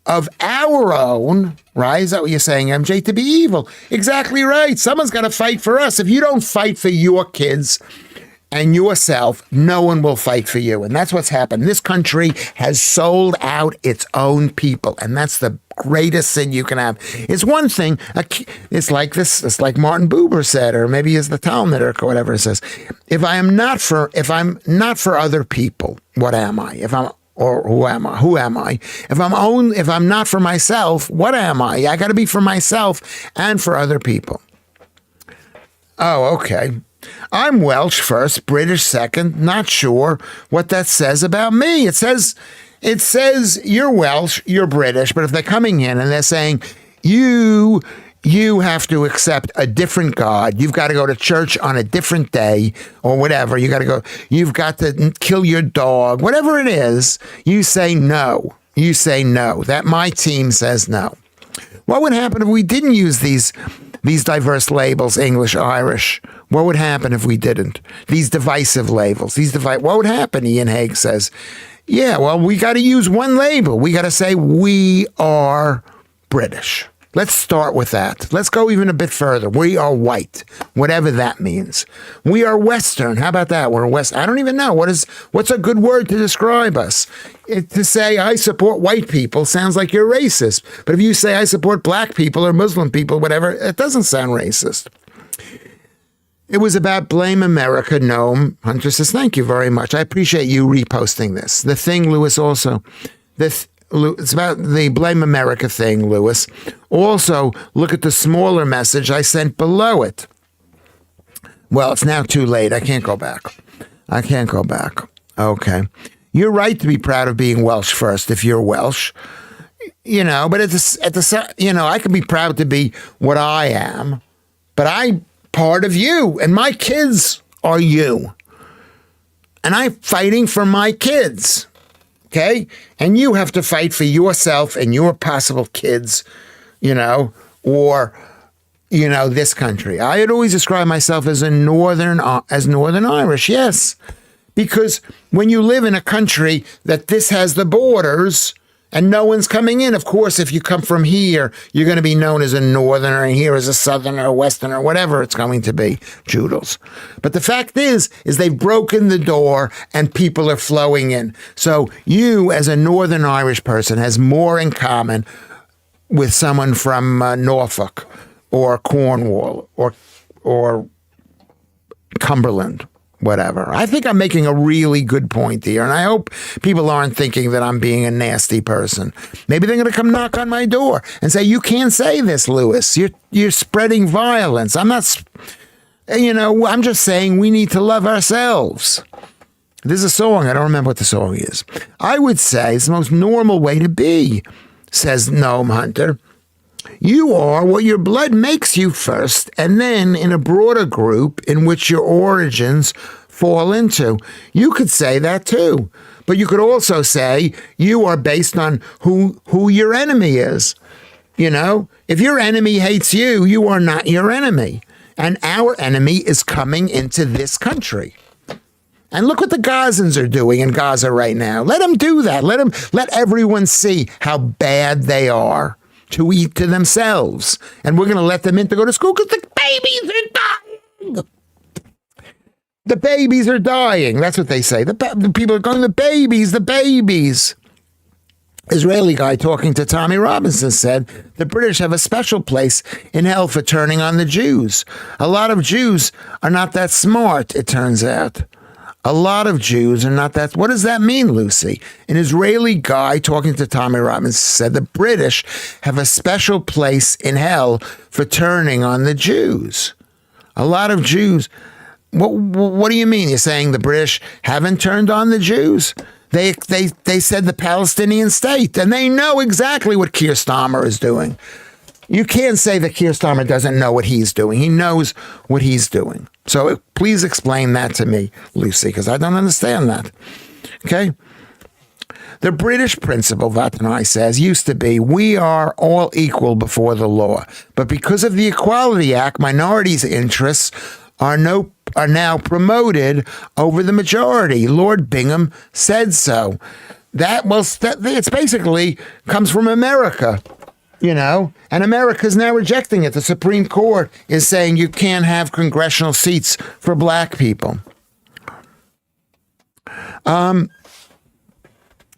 of our own, right? Is that what you're saying, MJ? To be evil. Exactly right. Someone's got to fight for us. If you don't fight for your kids and yourself, no one will fight for you. And that's what's happened. This country has sold out its own people. And that's the greatest sin you can have. It's one thing. It's like this. It's like Martin Buber said, or maybe it's the Talmud or whatever it says. If I'm not for other people, what am I? Who am I? If I'm not for myself, what am I? I got to be for myself and for other people. Oh, okay. I'm Welsh first, British second. Not sure what that says about me. It says It says you're Welsh, you're British, but if they're coming in and they're saying you have to accept a different God. You've got to go to church on a different day or whatever. You've got to kill your dog, whatever it is. You say no. You say no. That my team says no. What would happen if we didn't use these diverse labels, English, Irish? What would happen if we didn't? These divisive labels. What would happen, Ian Hague says? Yeah, well, we got to use one label. We got to say we are British. Let's start with that. Let's go even a bit further. We are white, whatever that means. We are Western. How about that? We're West. I don't even know. What's a good word to describe us? To say I support white people sounds like you're racist. But if you say I support black people or Muslim people, whatever, it doesn't sound racist. It was about Blame America. Noam Hunter says, thank you very much. I appreciate you reposting this. The thing, Lewis, also, it's about the Blame America thing, Lewis. Also, look at the smaller message I sent below it. Well, it's now too late. I can't go back. Okay. You're right to be proud of being Welsh first if you're Welsh. But I can be proud to be what I am, but I'm part of you, and my kids are you. And I'm fighting for my kids. Okay? And you have to fight for yourself and your possible kids, or, this country. I had always described myself as Northern Irish, yes. Because when you live in a country that this has the borders and no one's coming in, of course, if you come from here, you're going to be known as a Northerner, and here as a Southerner, or Westerner, whatever it's going to be, Joodles. But the fact is they've broken the door and people are flowing in. So you, as a Northern Irish person, has more in common with someone from Norfolk or Cornwall or Cumberland. Whatever. I think I'm making a really good point here, and I hope people aren't thinking that I'm being a nasty person. Maybe they're going to come knock on my door and say, you can't say this, Lewis. You're spreading violence. I'm not, I'm just saying we need to love ourselves. There's a song. I don't remember what the song is. I would say it's the most normal way to be, says Noam Hunter. You are what your blood makes you first, and then in a broader group in which your origins fall into. You could say that too. But you could also say you are based on who your enemy is. If your enemy hates you, you are not your enemy. And our enemy is coming into this country. And look what the Gazans are doing in Gaza right now. Let them do that. Let everyone see how bad they are to eat to themselves. And we're going to let them in to go to school because the babies are dying. The babies are dying. That's what they say. The people are going, the babies. Israeli guy talking to Tommy Robinson said, the British have a special place in hell for turning on the Jews. A lot of Jews are not that smart, it turns out. A lot of Jews are not that. What does that mean, Lucy? An Israeli guy talking to Tommy Robbins said the British have a special place in hell for turning on the Jews. A lot of Jews. What do you mean? You're saying the British haven't turned on the Jews? They said the Palestinian state, and they know exactly what Keir Starmer is doing. You can't say that Keir Starmer doesn't know what he's doing. He knows what he's doing. So please explain that to me, Lucy, because I don't understand that. Okay? The British principle, Vatanai says, used to be, we are all equal before the law. But because of the Equality Act, minorities' interests are now promoted over the majority. Lord Bingham said so. It's basically comes from America. And America's now rejecting it. The Supreme Court is saying you can't have congressional seats for black people.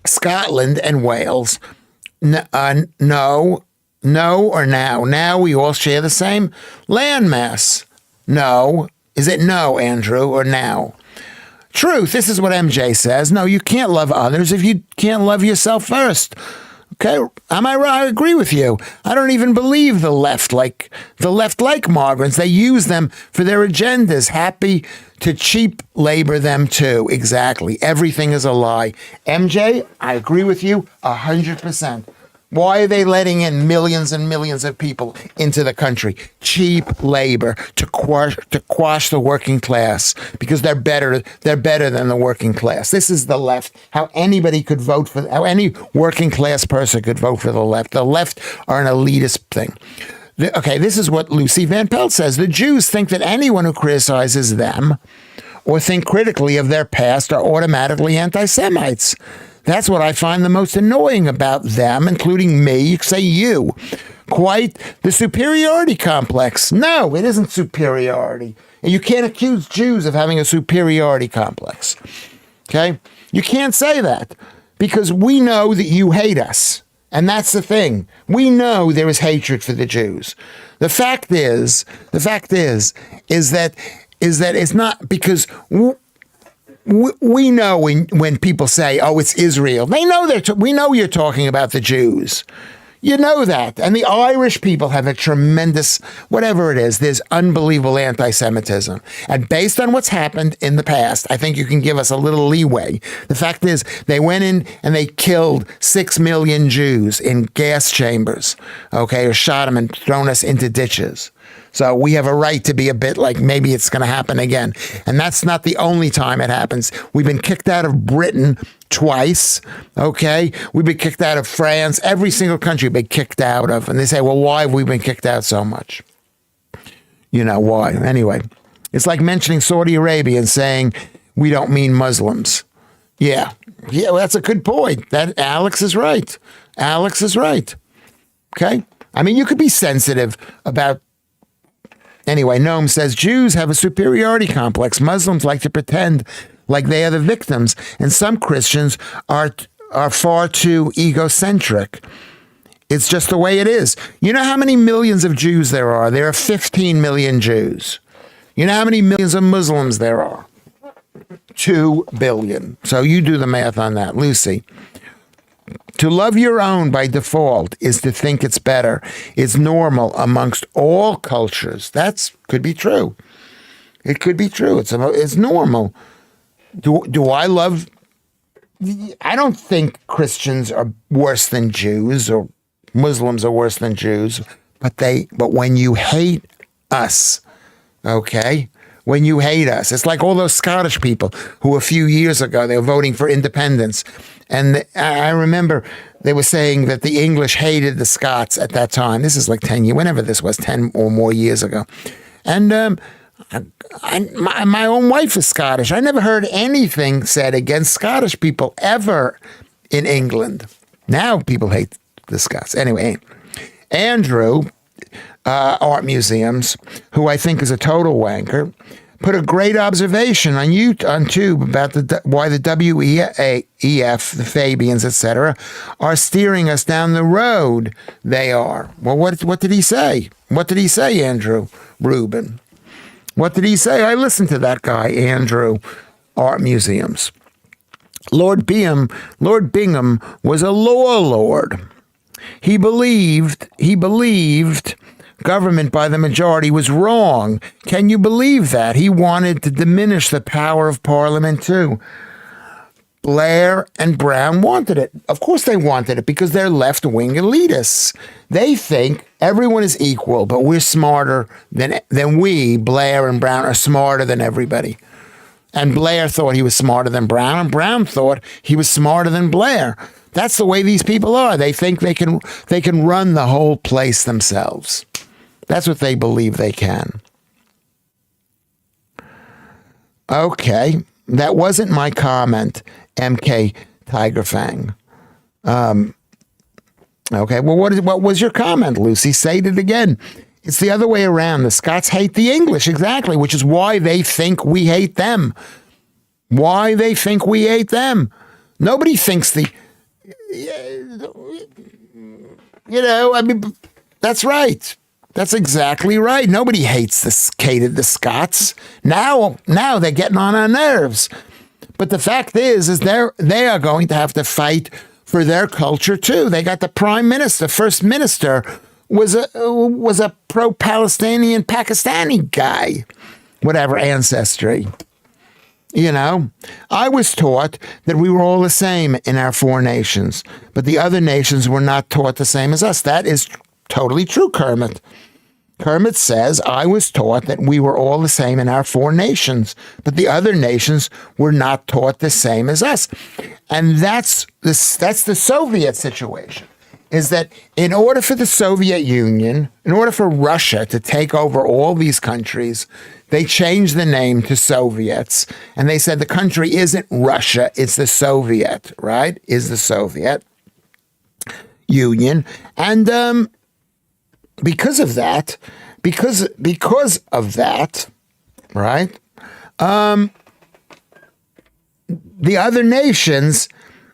Scotland and Wales, no or now? Now we all share the same landmass. No. Is it no, Andrew, or now? Truth, this is what MJ says. No, you can't love others if you can't love yourself first. Okay, am I right? I agree with you. I don't even believe the left like migrants. They use them for their agendas. Happy to cheap labor them too. Exactly. Everything is a lie. MJ, I agree with you 100%. Why are they letting in millions and millions of people into the country? Cheap labor to quash the working class because they're better than the working class. This is the left. How any working class person could vote for the left. The left are an elitist thing. Okay, this is what Lucy Van Pelt says. The Jews think that anyone who criticizes them or think critically of their past are automatically anti-Semites. That's what I find the most annoying about them, including me. You say you. Quite the superiority complex. No, it isn't superiority. And you can't accuse Jews of having a superiority complex. Okay? You can't say that because we know that you hate us. And that's the thing. We know there is hatred for the Jews. The fact is that it's not because we know when people say, "Oh, it's Israel," they know we know you're talking about the Jews. You know that. And the Irish people have a tremendous, whatever it is, there's unbelievable anti-Semitism. And based on what's happened in the past, I think you can give us a little leeway. The fact is, they went in and they killed 6 million Jews in gas chambers, okay, or shot them and thrown us into ditches. So we have a right to be a bit like maybe it's going to happen again. And that's not the only time it happens. We've been kicked out of Britain twice, okay? We've been kicked out of France. Every single country we've been kicked out of. And they say, well, why have we been kicked out so much? You know, why? Anyway, it's like mentioning Saudi Arabia and saying we don't mean Muslims. Yeah, well, that's a good point. That Alex is right. Alex is right. Okay? I mean, you could be sensitive about. Anyway, Noam says Jews have a superiority complex. Muslims like to pretend like they are the victims, and some Christians are far too egocentric. It's just the way it is. You know how many millions of Jews there are? There are 15 million Jews. You know how many millions of Muslims there are? 2 billion. So you do the math on that, Lucy. To love your own by default is to think it's better. It's normal amongst all cultures. That could be true. It could be true. It's normal. Do I love? I don't think Christians are worse than Jews or Muslims are worse than Jews. But when you hate us, okay. When you hate us, it's like all those Scottish people who a few years ago, they were voting for independence. And I remember they were saying that the English hated the Scots at that time. This is like 10 years, whenever this was, 10 or more years ago. And my own wife is Scottish. I never heard anything said against Scottish people ever in England. Now people hate the Scots. Anyway, Andrew, Art Museums, who I think is a total wanker, put a great observation on YouTube about why the WEF, the Fabians, etc., are steering us down the road they are. Well, what did he say? What did he say, Andrew Rubin? What did he say? I listened to that guy, Andrew, Art Museums. Lord Bingham was a law lord. He believed government by the majority was wrong. Can you believe that? He wanted to diminish the power of Parliament too. Blair and Brown wanted it. Of course they wanted it because they're left-wing elitists. They think everyone is equal, but we're smarter than we, Blair and Brown, are smarter than everybody. And Blair thought he was smarter than Brown, and Brown thought he was smarter than Blair. That's the way these people are. They think they can run the whole place themselves. That's what they believe they can. Okay, that wasn't my comment, MK Tigerfang. Okay, well, what was your comment, Lucy? Say it again. It's the other way around. The Scots hate the English, exactly, which is why they think we hate them. Why they think we hate them. Nobody thinks that's right. That's exactly right. Nobody hated the Scots. Now they're getting on our nerves. But the fact is they are going to have to fight for their culture too. They got the prime minister, first minister was a pro-Palestinian Pakistani guy, whatever ancestry. You know, I was taught that we were all the same in our four nations, but the other nations were not taught the same as us. That is totally true, Kermit. Kermit says, I was taught that we were all the same in our four nations, but the other nations were not taught the same as us. And that's the Soviet situation, is that in order for the Soviet Union, in order for Russia to take over all these countries, they changed the name to Soviets. And they said the country isn't Russia, it's the Soviet, right? Is the Soviet Union. And because of that, right? The other nations,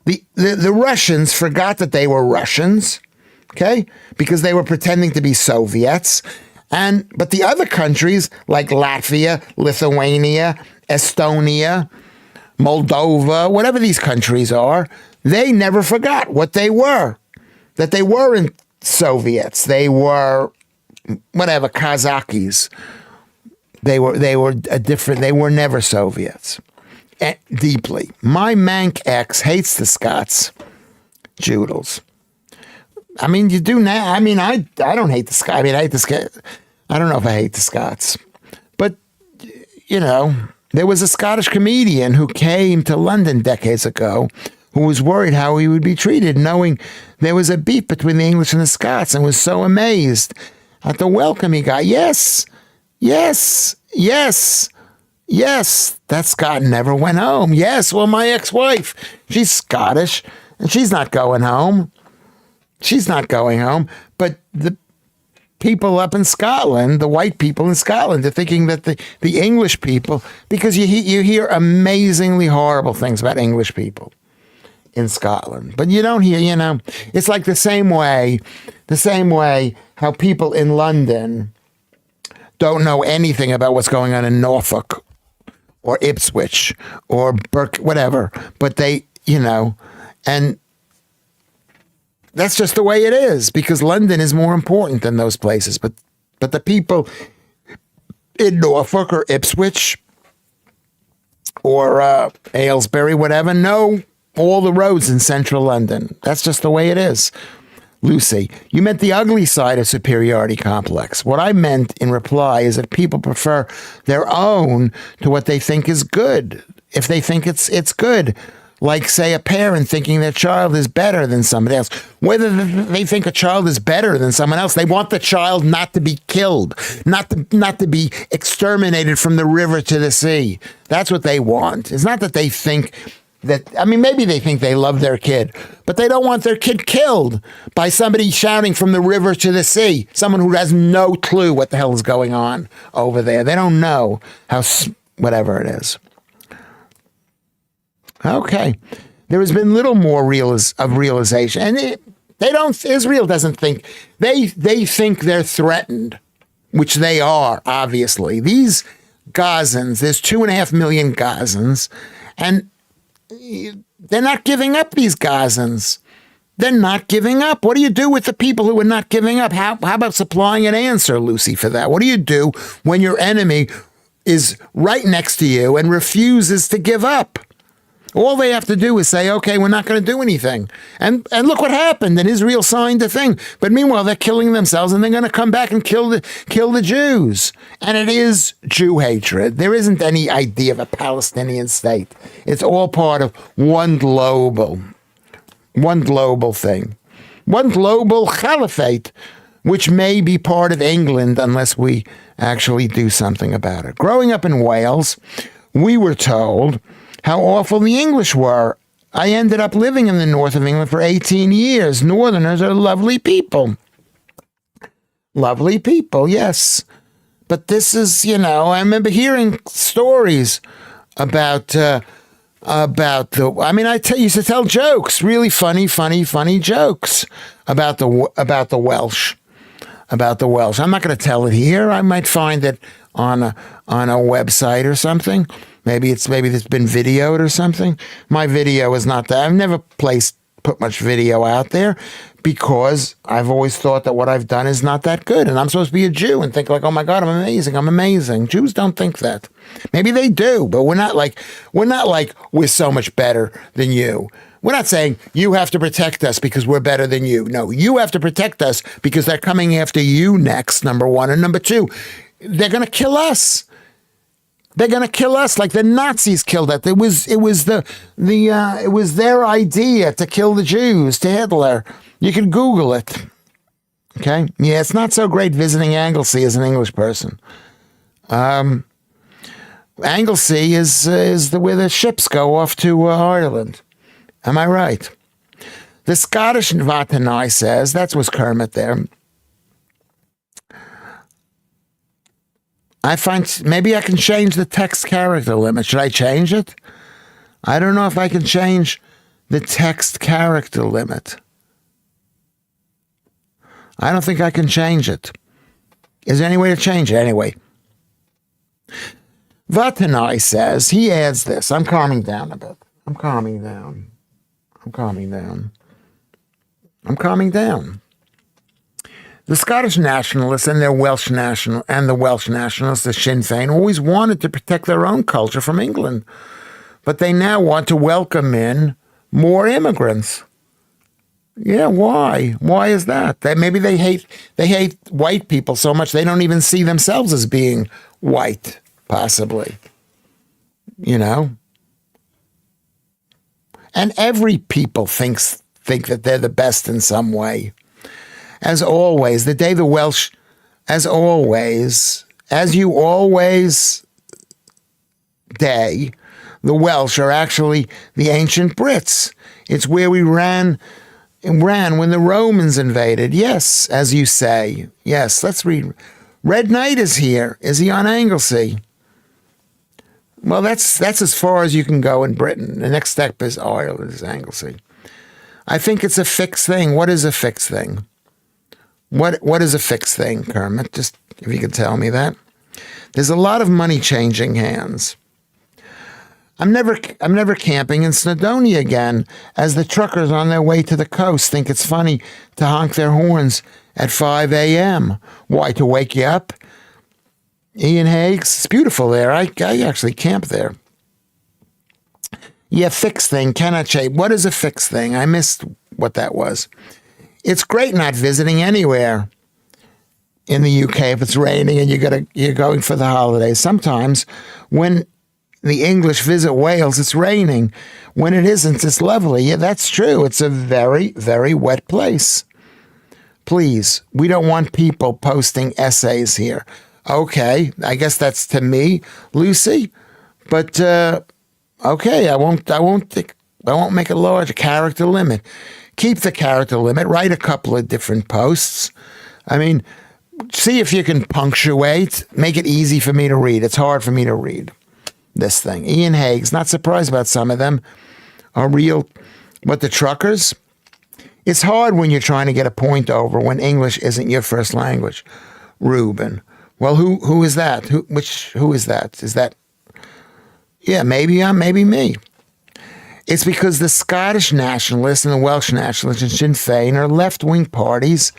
the Russians forgot that they were Russians, okay? Because they were pretending to be Soviets. But the other countries like Latvia, Lithuania, Estonia, Moldova, whatever these countries are, they never forgot what they were. That they weren't Soviets. They were whatever, Kazakhs. They were different. They were never Soviets. Deeply. My Mank ex hates the Scots. Joodles. I mean, you do now. I mean, I don't hate the Scots. I mean, I hate the Scots. I don't know if I hate the Scots. But, you know, there was a Scottish comedian who came to London decades ago who was worried how he would be treated, knowing there was a beef between the English and the Scots, and was so amazed at the welcome he got. Yes, yes, yes, yes. That Scot never went home. Yes, well, my ex-wife, she's Scottish, and she's not going home. She's not going home. But the people up in Scotland, the white people in Scotland, are thinking that the English people, because you hear amazingly horrible things about English people in Scotland, but you don't hear, you know, it's like the same way how people in London don't know anything about what's going on in Norfolk or Ipswich or whatever, but they, you know, and that's just the way it is, because London is more important than those places. But the people in Norfolk or Ipswich or Aylesbury, whatever, know all the roads in central London. That's just the way it is. Lucy, you meant the ugly side of superiority complex. What I meant in reply is that people prefer their own to what they think is good, if they think it's good. Like, say, a parent thinking their child is better than somebody else. Whether they think a child is better than someone else, they want the child not to be killed, not to be exterminated from the river to the sea. That's what they want. It's not that they think that, I mean, maybe they think they love their kid, but they don't want their kid killed by somebody shouting from the river to the sea, someone who has no clue what the hell is going on over there. They don't know how, whatever it is. Okay. There has been little more realization. And Israel doesn't think, they think they're threatened, which they are, obviously. These Gazans, there's 2.5 million Gazans, and they're not giving up, these Gazans. They're not giving up. What do you do with the people who are not giving up? How about supplying an answer, Lucy, for that? What do you do when your enemy is right next to you and refuses to give up? All they have to do is say, okay, we're not going to do anything. And look what happened. And Israel signed a thing. But meanwhile, they're killing themselves, and they're going to come back and kill the Jews. And it is Jew hatred. There isn't any idea of a Palestinian state. It's all part of one global thing. One global caliphate, which may be part of England unless we actually do something about it. Growing up in Wales, we were told how awful the English were. I ended up living in the north of England for 18 years. Northerners are lovely people. Lovely people, yes. But this is, you know, I remember hearing stories about I used to tell jokes, really funny jokes about the Welsh. About the Welsh. I'm not going to tell it here. I might find it on a website or something. Maybe it's been videoed or something. My video is not that. I've never placed put much video out there because I've always thought that what I've done is not that good. And I'm supposed to be a Jew and think like, oh my God, I'm amazing. I'm amazing. Jews don't think that. Maybe they do, but we're not like we're so much better than you. We're not saying you have to protect us because we're better than you. No, you have to protect us because they're coming after you next, number one. And number two, they're going to kill us. They're going to kill us like the Nazis killed us. It was their idea to kill the Jews, to Hitler. You can Google it. Okay? Yeah, it's not so great visiting Anglesey as an English person. Anglesey is where the ships go off to Ireland. Am I right? The Scottish Vatanai says, that was Kermit there. I find maybe I can change the text character limit. Should I change it? I don't know if I can change the text character limit. I don't think I can change it. Is there any way to change it? Anyway. Vatanai says, he adds this. I'm calming down a bit. I'm calming down. The Scottish nationalists and the Welsh nationalists, the Sinn Féin, always wanted to protect their own culture from England, but they now want to welcome in more immigrants. Yeah, why? Why is that? Maybe they hate white people so much they don't even see themselves as being white, possibly. You know? And every people think that they're the best in some way. As always, the day the Welsh, as you always day, the Welsh are actually the ancient Brits. It's where we ran when the Romans invaded. Yes, as you say. Yes, let's read. Red Knight is here. Is he on Anglesey? Well, that's as far as you can go in Britain. The next step is Ireland, is Anglesey. I think it's a fixed thing. What is a fixed thing? What is a fixed thing, Kermit? Just if you could tell me that. There's a lot of money changing hands. I'm never camping in Snowdonia again, as the truckers on their way to the coast think it's funny to honk their horns at 5 a.m. Why, to wake you up? Ian Higgs, it's beautiful there. I actually camp there. Yeah, fixed thing, cannot change. What is a fixed thing? I missed what that was. It's great not visiting anywhere in the UK if it's raining and you're going for the holidays. Sometimes when the English visit Wales, it's raining. When it isn't, it's lovely. Yeah, that's true. It's a very, very wet place. Please, we don't want people posting essays here. Okay, I guess that's to me, Lucy. But okay, I won't make a large character limit. Keep the character limit. Write a couple of different posts. I mean, see if you can punctuate. Make it easy for me to read. It's hard for me to read this thing. Ian Higgs, not surprised about some of them, are real. What, the truckers? It's hard when you're trying to get a point over when English isn't your first language. Ruben. Well, who is that? Who is that? Is that? Yeah, maybe me. It's because the Scottish nationalists and the Welsh nationalists and Sinn Féin are left-wing parties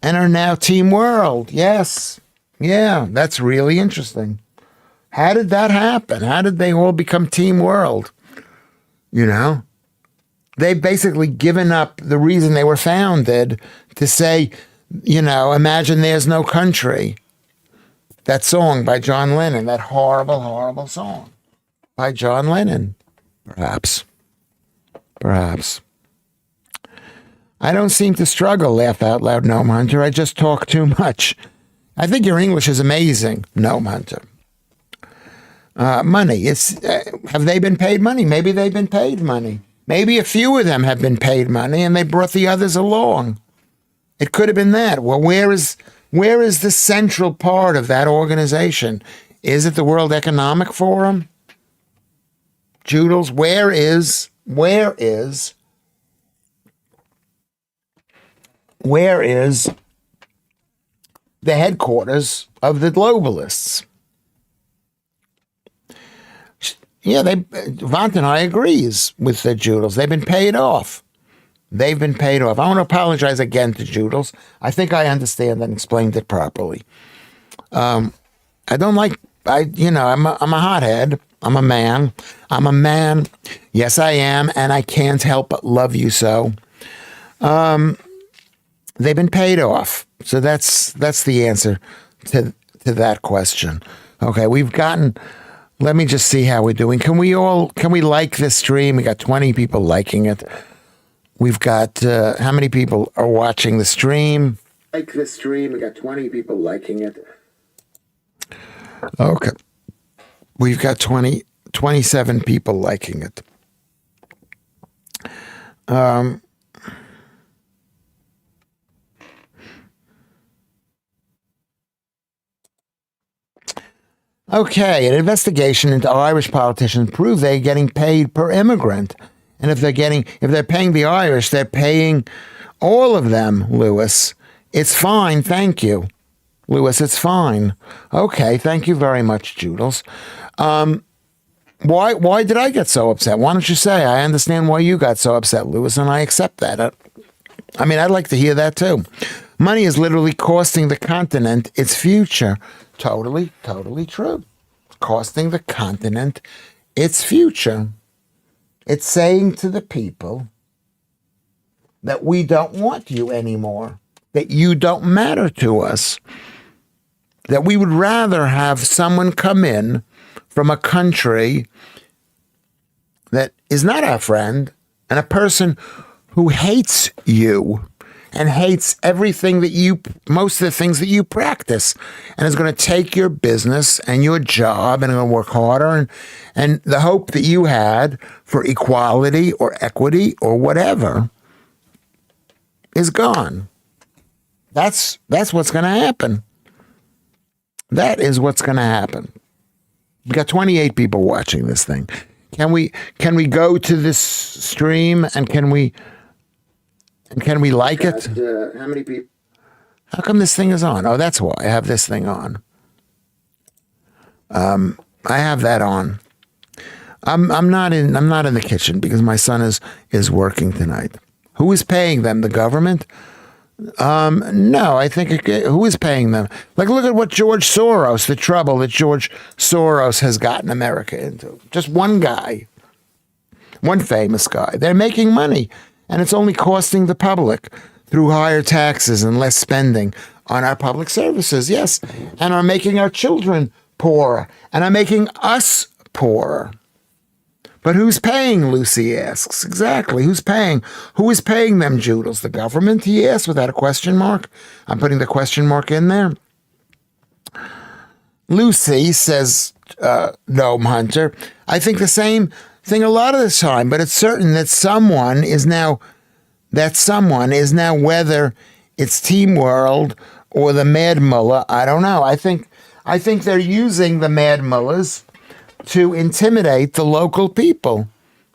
and are now Team World. Yes. Yeah, that's really interesting. How did that happen? How did they all become Team World? You know? They've basically given up the reason they were founded to say, you know, imagine there's no country. That song by John Lennon, that horrible, horrible song by John Lennon. Perhaps. I don't seem to struggle, laugh out loud, Gnome Hunter. I just talk too much. I think your English is amazing, Gnome Hunter. Money. Have they been paid money? Maybe they've been paid money. Maybe a few of them have been paid money and they brought the others along. It could have been that. Well, where is the central part of that organization? Is it the World Economic Forum? Joodles, where is the headquarters of the globalists? Yeah, Vantanai agrees with the Joodles. They've been paid off. They've been paid off. I want to apologize again to Joodles. I think I understand and explained it properly. I don't like, I'm a hothead. I'm a man. I'm a man. Yes, I am. And I can't help but love you so. They've been paid off. So that's the answer to that question. Okay, let me just see how we're doing. Can we like this stream? We got 20 people liking it. We've got, how many people are watching the stream? Like this stream, we got 20 people liking it. Okay. We've got 27 people liking it. Okay, an investigation into Irish politicians proved they're getting paid per immigrant. And if they're paying the Irish, they're paying all of them, Lewis. It's fine, thank you. Lewis, it's fine. Okay, thank you very much, Joodles. Why did I get so upset? Why don't you say? I understand why you got so upset, Lewis, and I accept that. I'd like to hear that too. Money is literally costing the continent its future. Totally true. Costing the continent its future. It's saying to the people that we don't want you anymore, that you don't matter to us, that we would rather have someone come in from a country that is not our friend and a person who hates you and hates most of the things that you practice, and is going to take your business and your job and going to work harder, and the hope that you had for equality or equity or whatever is gone. That's what's going to happen. That is what's going to happen. We got 28 people watching this thing. Can we go to this stream and can we like it? How many people? How come this thing is on? Oh, that's why I have this thing on. I have that on. I'm not in the kitchen because my son is working tonight. Who is paying them? The government? No, I think who is paying them? Like, look at what the trouble that George Soros has gotten America into. Just one guy, one famous guy. They're making money, and it's only costing the public through higher taxes and less spending on our public services. Yes, and are making our children poorer, and are making us poorer. But who's paying, Lucy asks. Exactly, who's paying? Who is paying them, Joodles? The government, he asks, without a question mark. I'm putting the question mark in there. Lucy says, Gnome Hunter, I think the same thing a lot of the time, but it's certain that someone is now, whether it's Team World or the Mad Mullah, I don't know. I think they're using the Mad Mullahs to intimidate the local people,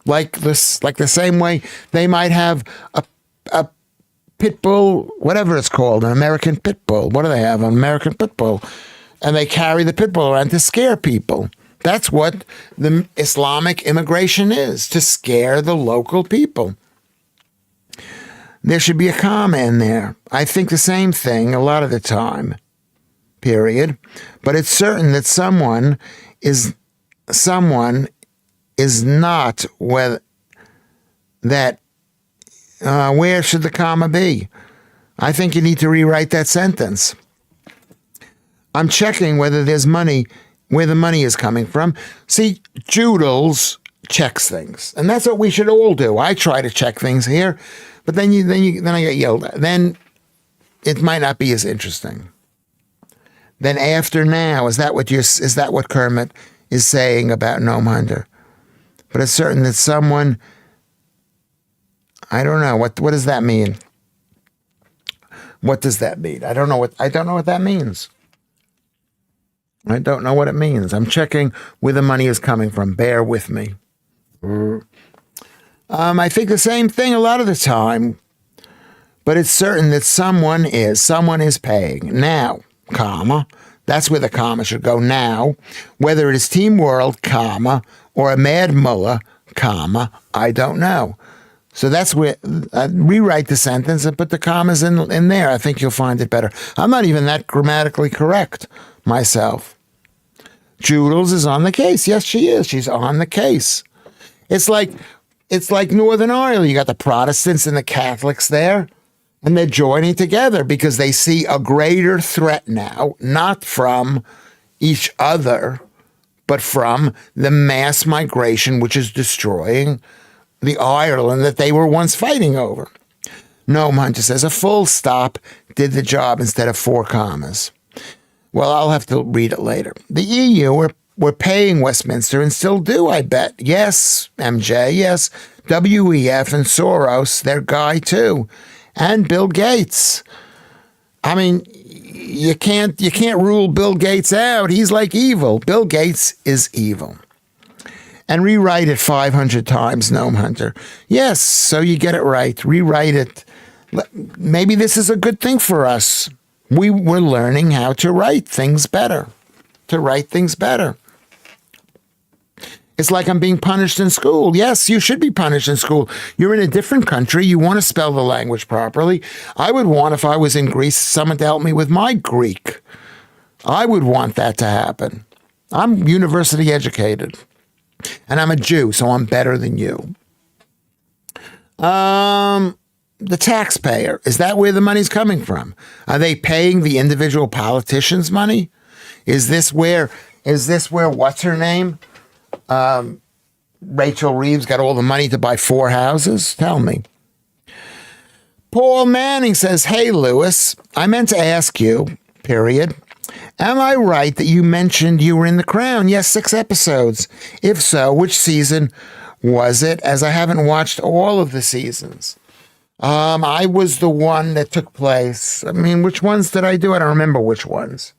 like the same way they might have a pit bull, whatever it's called, an American pit bull. What do they have? An American pit bull, and they carry the pit bull around to scare people. That's what the Islamic immigration is, to scare the local people. There should be a comma in there. I think the same thing a lot of the time. Period. But it's certain that someone is not where should the comma be? I think you need to rewrite that sentence. I'm checking whether there's money, where the money is coming from. See, Joodles checks things, and that's what we should all do. I try to check things here, but then I get yelled at. Then it might not be as interesting. Then after now, is that what Kermit is saying about Gnome Hunter? But it's certain that someone, I don't know, what does that mean? What does that mean? I don't know what that means. I don't know what it means. I'm checking where the money is coming from. Bear with me. I think the same thing a lot of the time, but it's certain that someone is paying now, comma. That's where the comma should go now. Whether it is Team World, comma, or a Mad Mullah, comma, I don't know. So that's where rewrite the sentence and put the commas in there. I think you'll find it better. I'm not even that grammatically correct myself. Joodles is on the case. Yes, she is. She's on the case. It's like Northern Ireland. You got the Protestants and the Catholics there, and they're joining together because they see a greater threat now, not from each other, but from the mass migration, which is destroying the Ireland that they were once fighting over. Noam Hunter says a full stop did the job instead of 4 commas. Well, I'll have to read it later. The EU were paying Westminster and still do, I bet. Yes, MJ, yes. WEF and Soros, their guy too. And Bill Gates. I mean, you can't rule Bill Gates out. He's like evil. Bill Gates is evil. And rewrite it 500 times, Noam Hunter. Yes, so you get it right. Rewrite it. Maybe this is a good thing for us. We're learning how to write things better. To write things better. It's like I'm being punished in school. Yes, you should be punished in school. You're in a different country. You want to spell the language properly. I would want, if I was in Greece, someone to help me with my Greek. I would want that to happen. I'm university educated. And I'm a Jew, so I'm better than you. The taxpayer, is that where the money's coming from? Are they paying the individual politicians' money? Is this where what's her name? Rachel Reeves got all the money to buy 4 houses? Tell me. Paul Manning says, hey, Lewis, I meant to ask you, period. Am I right that you mentioned you were in The Crown? Yes, 6 episodes. If so, which season was it? As I haven't watched all of the seasons. I was the one that took place. I mean, which ones did I do? I don't remember which ones.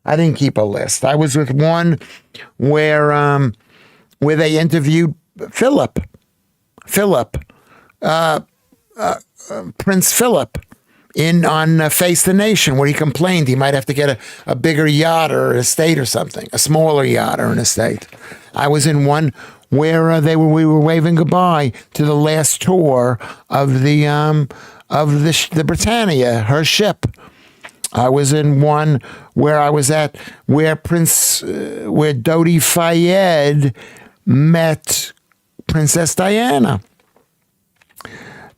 I didn't keep a list. I was with one where they interviewed Philip, Prince Philip, on Face the Nation, where he complained he might have to get a bigger yacht or an estate or something, a smaller yacht or an estate. I was in one where we were waving goodbye to the last tour of the Britannia, her ship. I was in one where where Dodi Fayed met Princess Diana.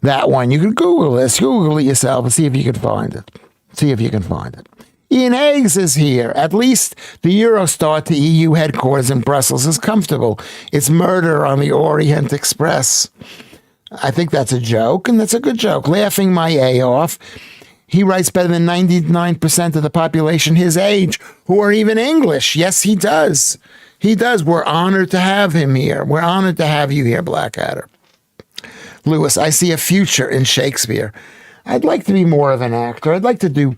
That one. You can Google this. Google it yourself and see if you can find it. Ian Hayes is here. At least the Eurostar to EU headquarters in Brussels is comfortable. It's murder on the Orient Express. I think that's a joke, and that's a good joke. Laughing my A off. He writes better than 99% of the population his age who are even English. Yes, he does. He does. We're honored to have him here. We're honored to have you here, Blackadder. Lewis, I see a future in Shakespeare. I'd like to be more of an actor. I'd like to do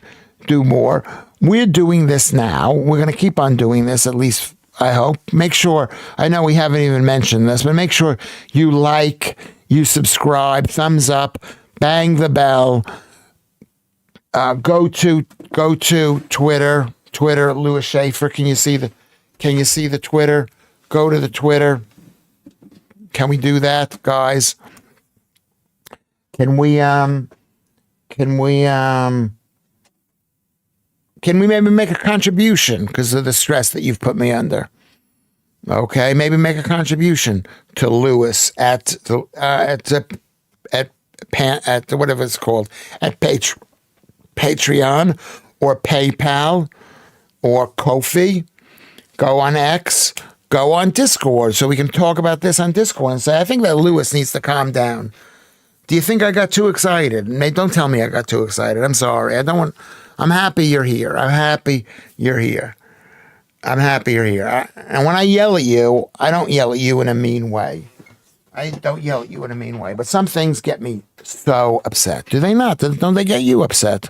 more. We're doing this now. We're going to keep on doing this, at least I hope. Make sure, I know we haven't even mentioned this, but make sure you like, you subscribe, thumbs up, bang the bell. Go to Twitter, Lewis Schaffer. Can you see the Twitter? Go to the Twitter. Can we do that, guys? Can we maybe make a contribution because of the stress that you've put me under? Okay, maybe make a contribution to Lewis at whatever it's called, at Patreon or PayPal or Ko-fi. Go on X, go on Discord so we can talk about this on Discord and say, I think that Lewis needs to calm down. Do you think I got too excited? Don't tell me I got too excited. I'm sorry. I'm happy you're here. I'm happy you're here. And when I yell at you, I don't yell at you in a mean way. But some things get me so upset. Do they not? Don't they get you upset?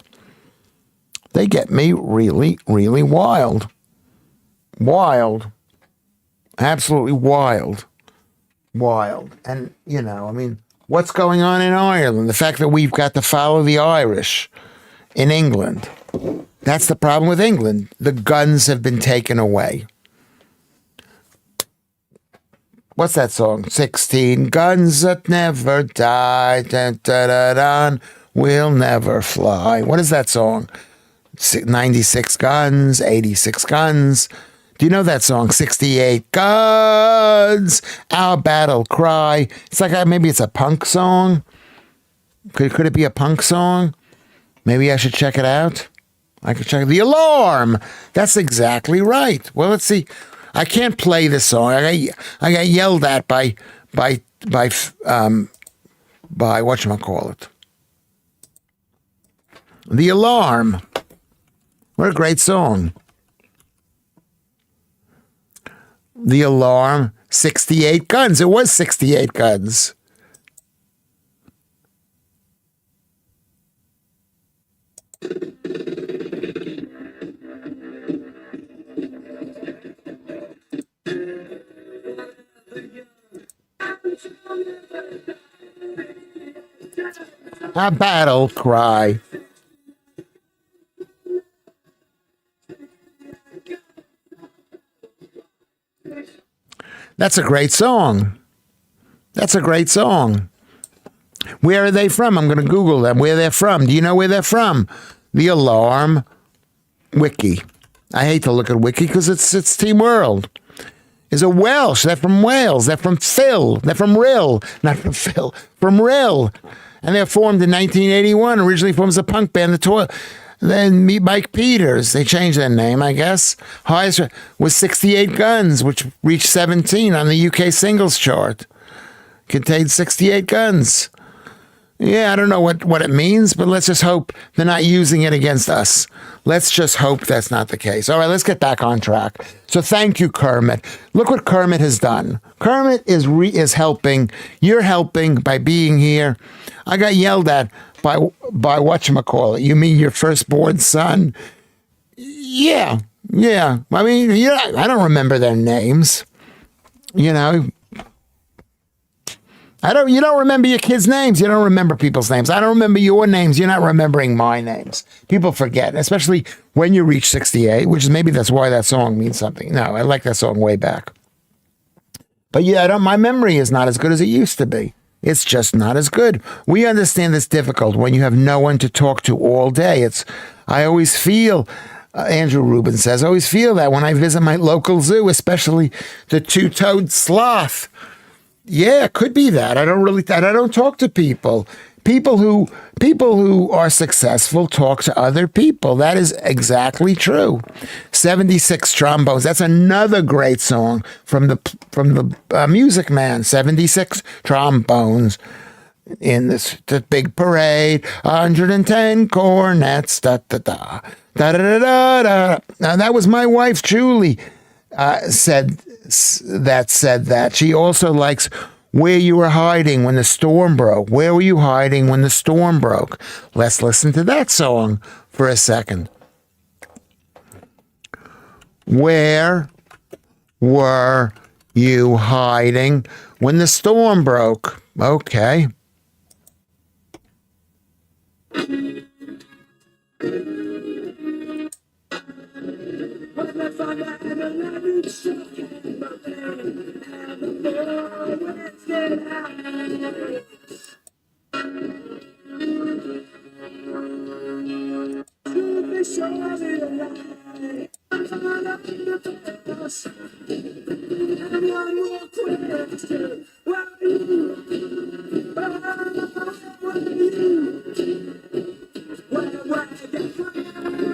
They get me really, really wild. Wild. Absolutely wild. And, what's going on in Ireland? The fact that we've got to follow the Irish in England. That's the problem with England. The guns have been taken away. what's that song? 16 guns that never die, dun, dun, dun, dun, will never fly. What is that song? 96 guns, 86 guns. Do you know that song? 68 guns, our battle cry. It's like maybe it's a punk song. Could it be a punk song? Maybe I should check it out. I could check The Alarm. That's exactly right. Well, let's see. I can't play this song. I got yelled at by whatchamacallit. The Alarm. What a great song. The Alarm, 68 guns. It was 68 guns. A battle cry. That's a great song. That's a great song. Where are they from? I'm going to Google them. Where they're from. Do you know where they're from? The Alarm Wiki. I hate to look at Wiki because it's Team World. Is a Welsh. They're from Wales. They're from Phil. They're from Rill. Not from Phil. From Rill. And they're formed in 1981. Originally formed as a punk band. Then meet Mike Peters. They changed their name, I guess. Highest was 68 Guns, which reached 17 on the UK singles chart. Contained 68 guns. Yeah, I don't know what it means, but let's just hope they're not using it against us. Let's just hope that's not the case. All right, let's get back on track. So thank you, Kermit. Look what Kermit has done. Kermit is helping. You're helping by being here. I got yelled at by whatchamacallit. You mean your firstborn son? Yeah. I mean, I don't remember their names. You know. You don't remember your kids' names. You don't remember people's names. I don't remember your names. You're not remembering my names. People forget, especially when you reach 68, which is maybe that's why that song means something. No, I like that song way back. But yeah, my memory is not as good as it used to be. It's just not as good. We understand it's difficult when you have no one to talk to all day. I always feel, Andrew Rubin says, I always feel that when I visit my local zoo, especially the two-toed sloth. Yeah, it could be that. I don't talk to people. People who are successful talk to other people. That is exactly true. 76 Trombones. That's another great song from the Music Man. 76 Trombones in the big parade. 110 cornets. Da da da da da da da. Now that was my wife Julie. Said that. She also likes Where You Were Hiding When the Storm Broke. Where were you hiding when the storm broke? Let's listen to that song for a second. Where were you hiding when the storm broke? Okay.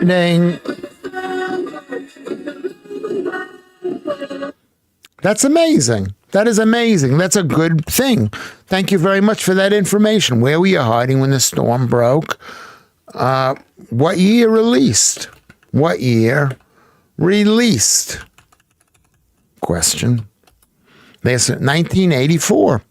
Ding. That's amazing. That is amazing. That's a good thing. Thank you very much for that information. Where were you hiding when the storm broke? What year released? What year released? Question. They said 1984.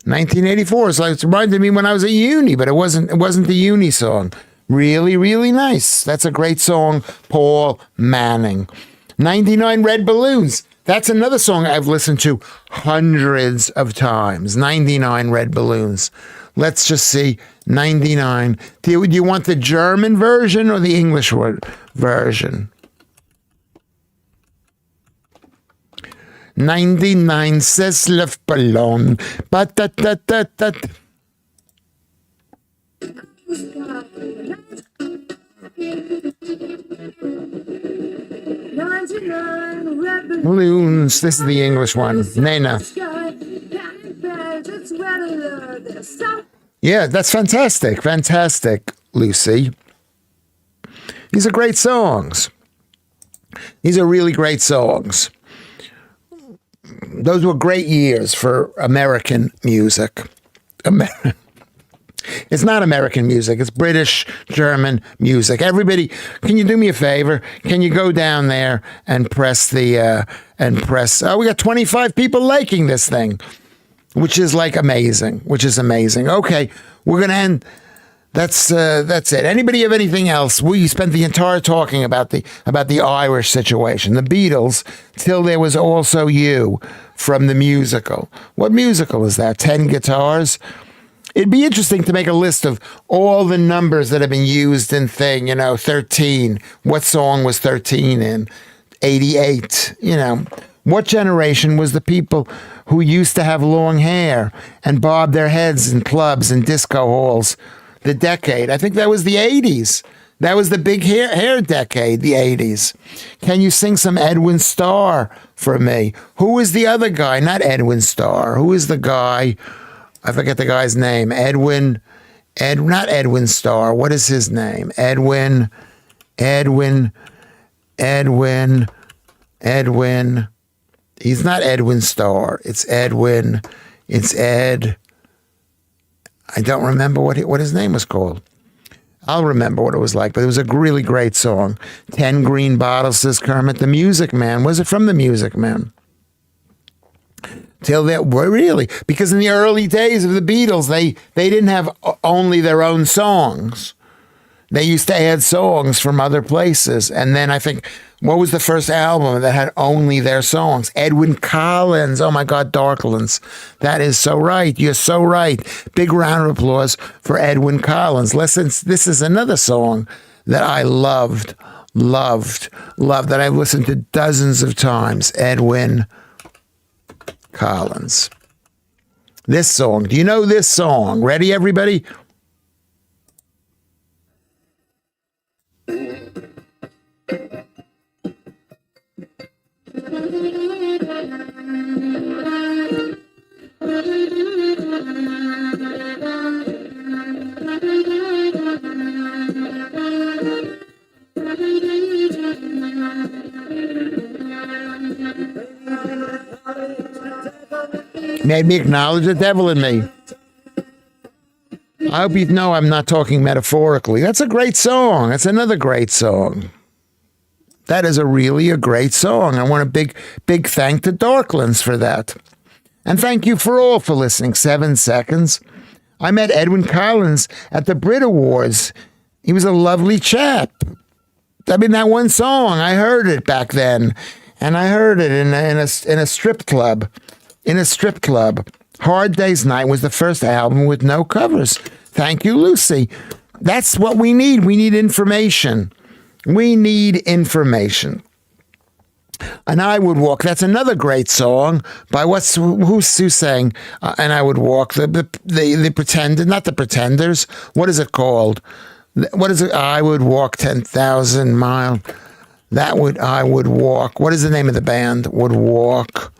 1984. So it reminded me when I was at uni, but it wasn't the uni song. Really, really nice. That's a great song. Paul Manning. 99 Red Balloons. That's another song I've listened to hundreds of times. 99 Red Balloons. Let's just see. 99. Do you want the German version or the English version? 99 says luftballon. Ba-da-da-da-da. Balloons. This is the English one. Nena. Yeah, that's fantastic. Fantastic, Lucy. These are great songs. These are really great songs. Those were great years for American music. It's not American music. It's British, German music. Everybody, can you do me a favor? Can you go down there and press the, oh, we got 25 people liking this thing, which is like amazing, Okay, we're going to end. That's it. Anybody have anything else? We spent the entire talking about the Irish situation, the Beatles, till there was also you from the musical. What musical is that? 10 guitars? It'd be interesting to make a list of all the numbers that have been used in 13. What song was 13 in? 88, What generation was the people who used to have long hair and bob their heads in clubs and disco halls? The decade. I think that was the 80s. That was the big hair decade, the 80s. Can you sing some Edwin Starr for me? Who is the other guy? Not Edwin Starr. Who is the guy? I forget the guy's name. Not Edwin Starr. What is his name? Edwin. He's not Edwin Starr. It's Edwin. It's Ed. I don't remember what his name was called. I'll remember what it was like, but it was a really great song. 10 green bottles, says Kermit. The Music Man. Was it from The Music Man? Till that, really, because in the early days of the Beatles, they didn't have only their own songs. They used to add songs from other places. And then I think, what was the first album that had only their songs? Edwyn Collins. Oh my God, Darklands. That is so right. You're so right. Big round of applause for Edwyn Collins. Listen, this is another song that I loved, that I've listened to dozens of times. Edwyn Collins. This song. Do you know this song? Ready, everybody? Made me acknowledge the devil in me. I hope you know I'm not talking metaphorically. That's a great song. That's another great song. That is really a great song. I want a big thank to Darklands for that. And thank you for all for listening. 7 seconds. I met Edwyn Collins at the Brit Awards. He was a lovely chap. I mean, that one song, I heard it back then. And I heard it in a strip club. In a strip club. Hard Day's Night was the first album with no covers. Thank you, Lucy. That's what we need. We need information. We need information. And I Would Walk. That's another great song by who's sang? And I Would Walk. The Pretenders, not the Pretenders. What is it called? What is it? I Would Walk 10,000 miles. I Would Walk. What is the name of the band? Would Walk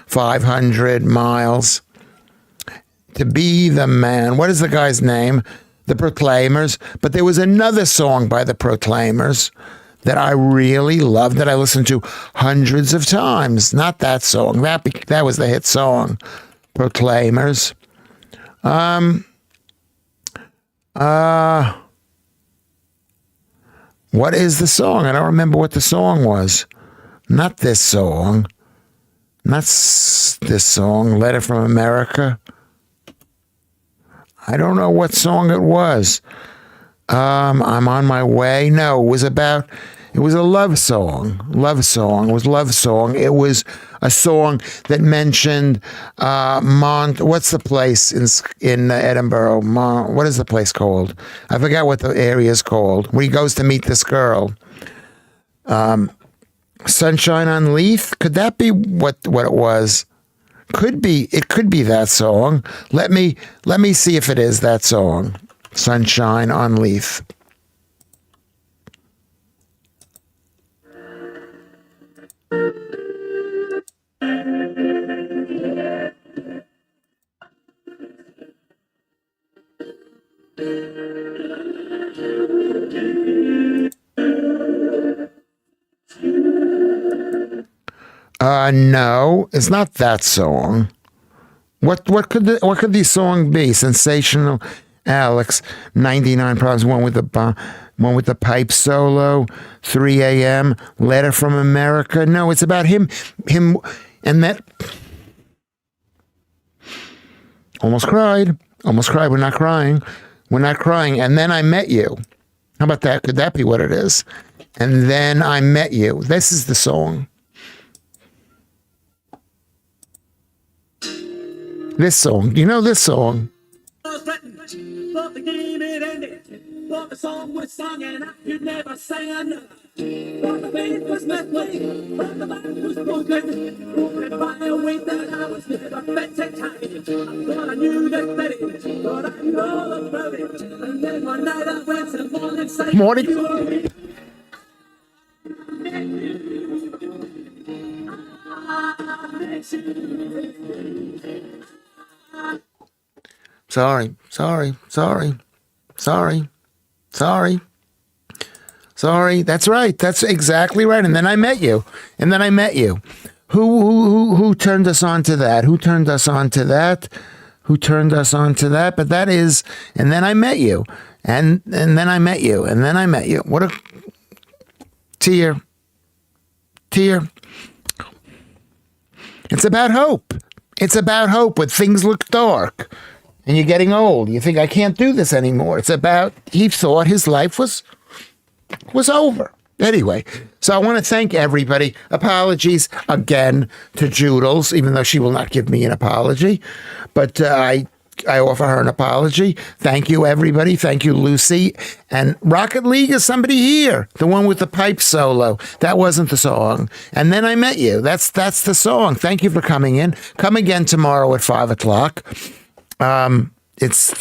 500 miles. To Be the Man. What is the guy's name? The Proclaimers. But there was another song by the Proclaimers that I really loved, that I listened to hundreds of times. Not that song. That was the hit song. Proclaimers. What is the song? I don't remember what the song was. Not this song. Not this song. Letter from America. I don't know what song it was. I'm on my way. No, it was a love song. It was love song. It was a song that mentioned what's the place in Edinburgh? What is the place called? I forgot what the area is called. Where he goes to meet this girl. Sunshine on Leith. Could that be what it was? Could be. It could be that song. Let me see if it is that song. Sunshine on Leith. No, it's not that song. What could the song be? Sensational Alex, 99 Problems, one with the pipe solo, 3 a.m., Letter from America. No, it's about him, and that. Almost cried. We're not crying. And then I met you. How about that? Could that be what it is? And then I met you. This is the song. This song. You know this song? Thought the game had ended. Thought the song was sung and I could never say another. Thought the faith was met way. Thought the mind was broken. Broken by a weight that I was never fit to carry. Thought I knew the Betty. Thought I knew all about it. And then one night I went to morning say. Morning. Sorry. That's right. That's exactly right. And then I met you. Who turned us on to that? But that is, and then I met you. And then I met you. What a tear. It's about hope. When things look dark and you're getting old. You think, I can't do this anymore. It's about, he thought his life was over. Anyway, so I want to thank everybody. Apologies again to Joodles, even though she will not give me an apology. But I offer her an apology. Thank you, everybody. Thank you, Lucy. And Rocket League is somebody here. The one with the pipe solo. That wasn't the song. And then I met you. That's the song. Thank you for coming in. Come again tomorrow at 5 o'clock. It's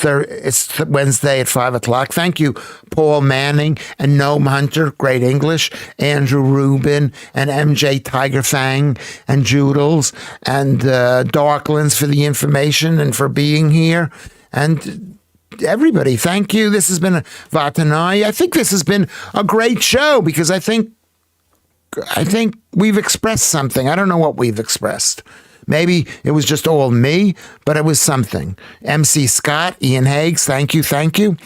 Wednesday at 5 o'clock. Thank you, Paul Manning and Noam Hunter, great English, Andrew Rubin and MJ Tiger Fang and Joodles and Darklands for the information and for being here. And everybody, thank you. This has been Vatanai. I think this has been a great show because I think we've expressed something. I don't know what we've expressed. Maybe it was just all me, but it was something. MC Scott, Ian Higgs, thank you. Thank you.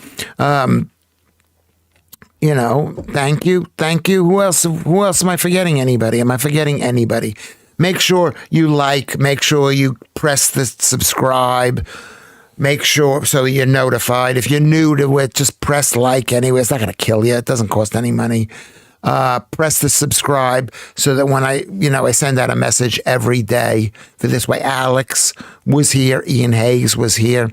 Who else am I forgetting? Anybody? Am I forgetting anybody? Make sure you like, make sure you press the subscribe, make sure so you're notified. If you're new to it, just press like anyway. It's not going to kill you. It doesn't cost any money. Press the subscribe so that when I send out a message every day for this way. Alex was here. Ian Higgs was here.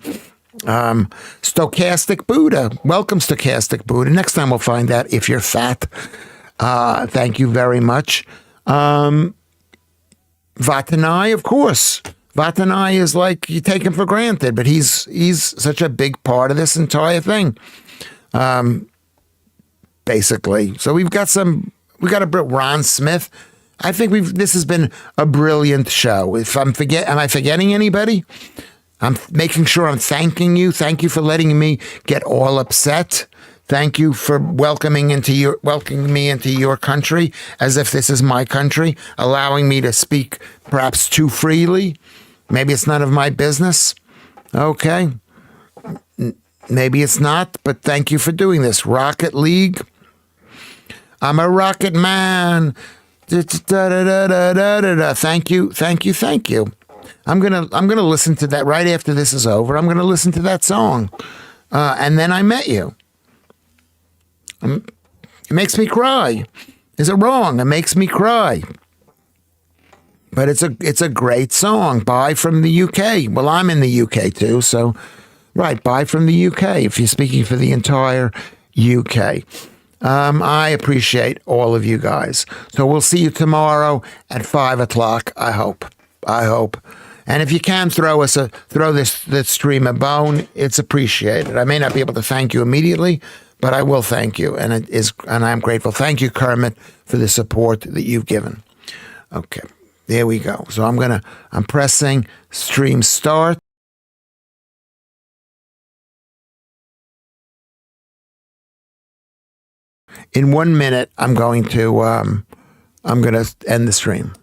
Stochastic Buddha. Welcome, Stochastic Buddha. Next time we'll find out if you're fat. Thank you very much. Vatanai, of course. Vatanai is like you take him for granted, but he's such a big part of this entire thing. Basically. So we got a Ron Smith. I think this has been a brilliant show. Am I forgetting anybody? I'm making sure I'm thanking you. Thank you for letting me get all upset. Thank you for welcoming me into your country as if this is my country, allowing me to speak perhaps too freely. Maybe it's none of my business. Okay. Maybe it's not, but thank you for doing this. Rocket League. I'm a rocket man. Thank you. I'm gonna listen to that right after this is over. I'm gonna listen to that song, and then I met you. It makes me cry. Is it wrong? It makes me cry. But it's a great song. Bye from the UK. Well, I'm in the UK too, so right. Bye from the UK. If you're speaking for the entire UK. I appreciate all of you guys. So we'll see you tomorrow at 5 o'clock. I hope. And if you can throw this stream a bone, it's appreciated. I may not be able to thank you immediately, but I will thank you, and I'm grateful. Thank you, Kermit, for the support that you've given. Okay, there we go. So I'm pressing stream start. In 1 minute, I'm going to end the stream.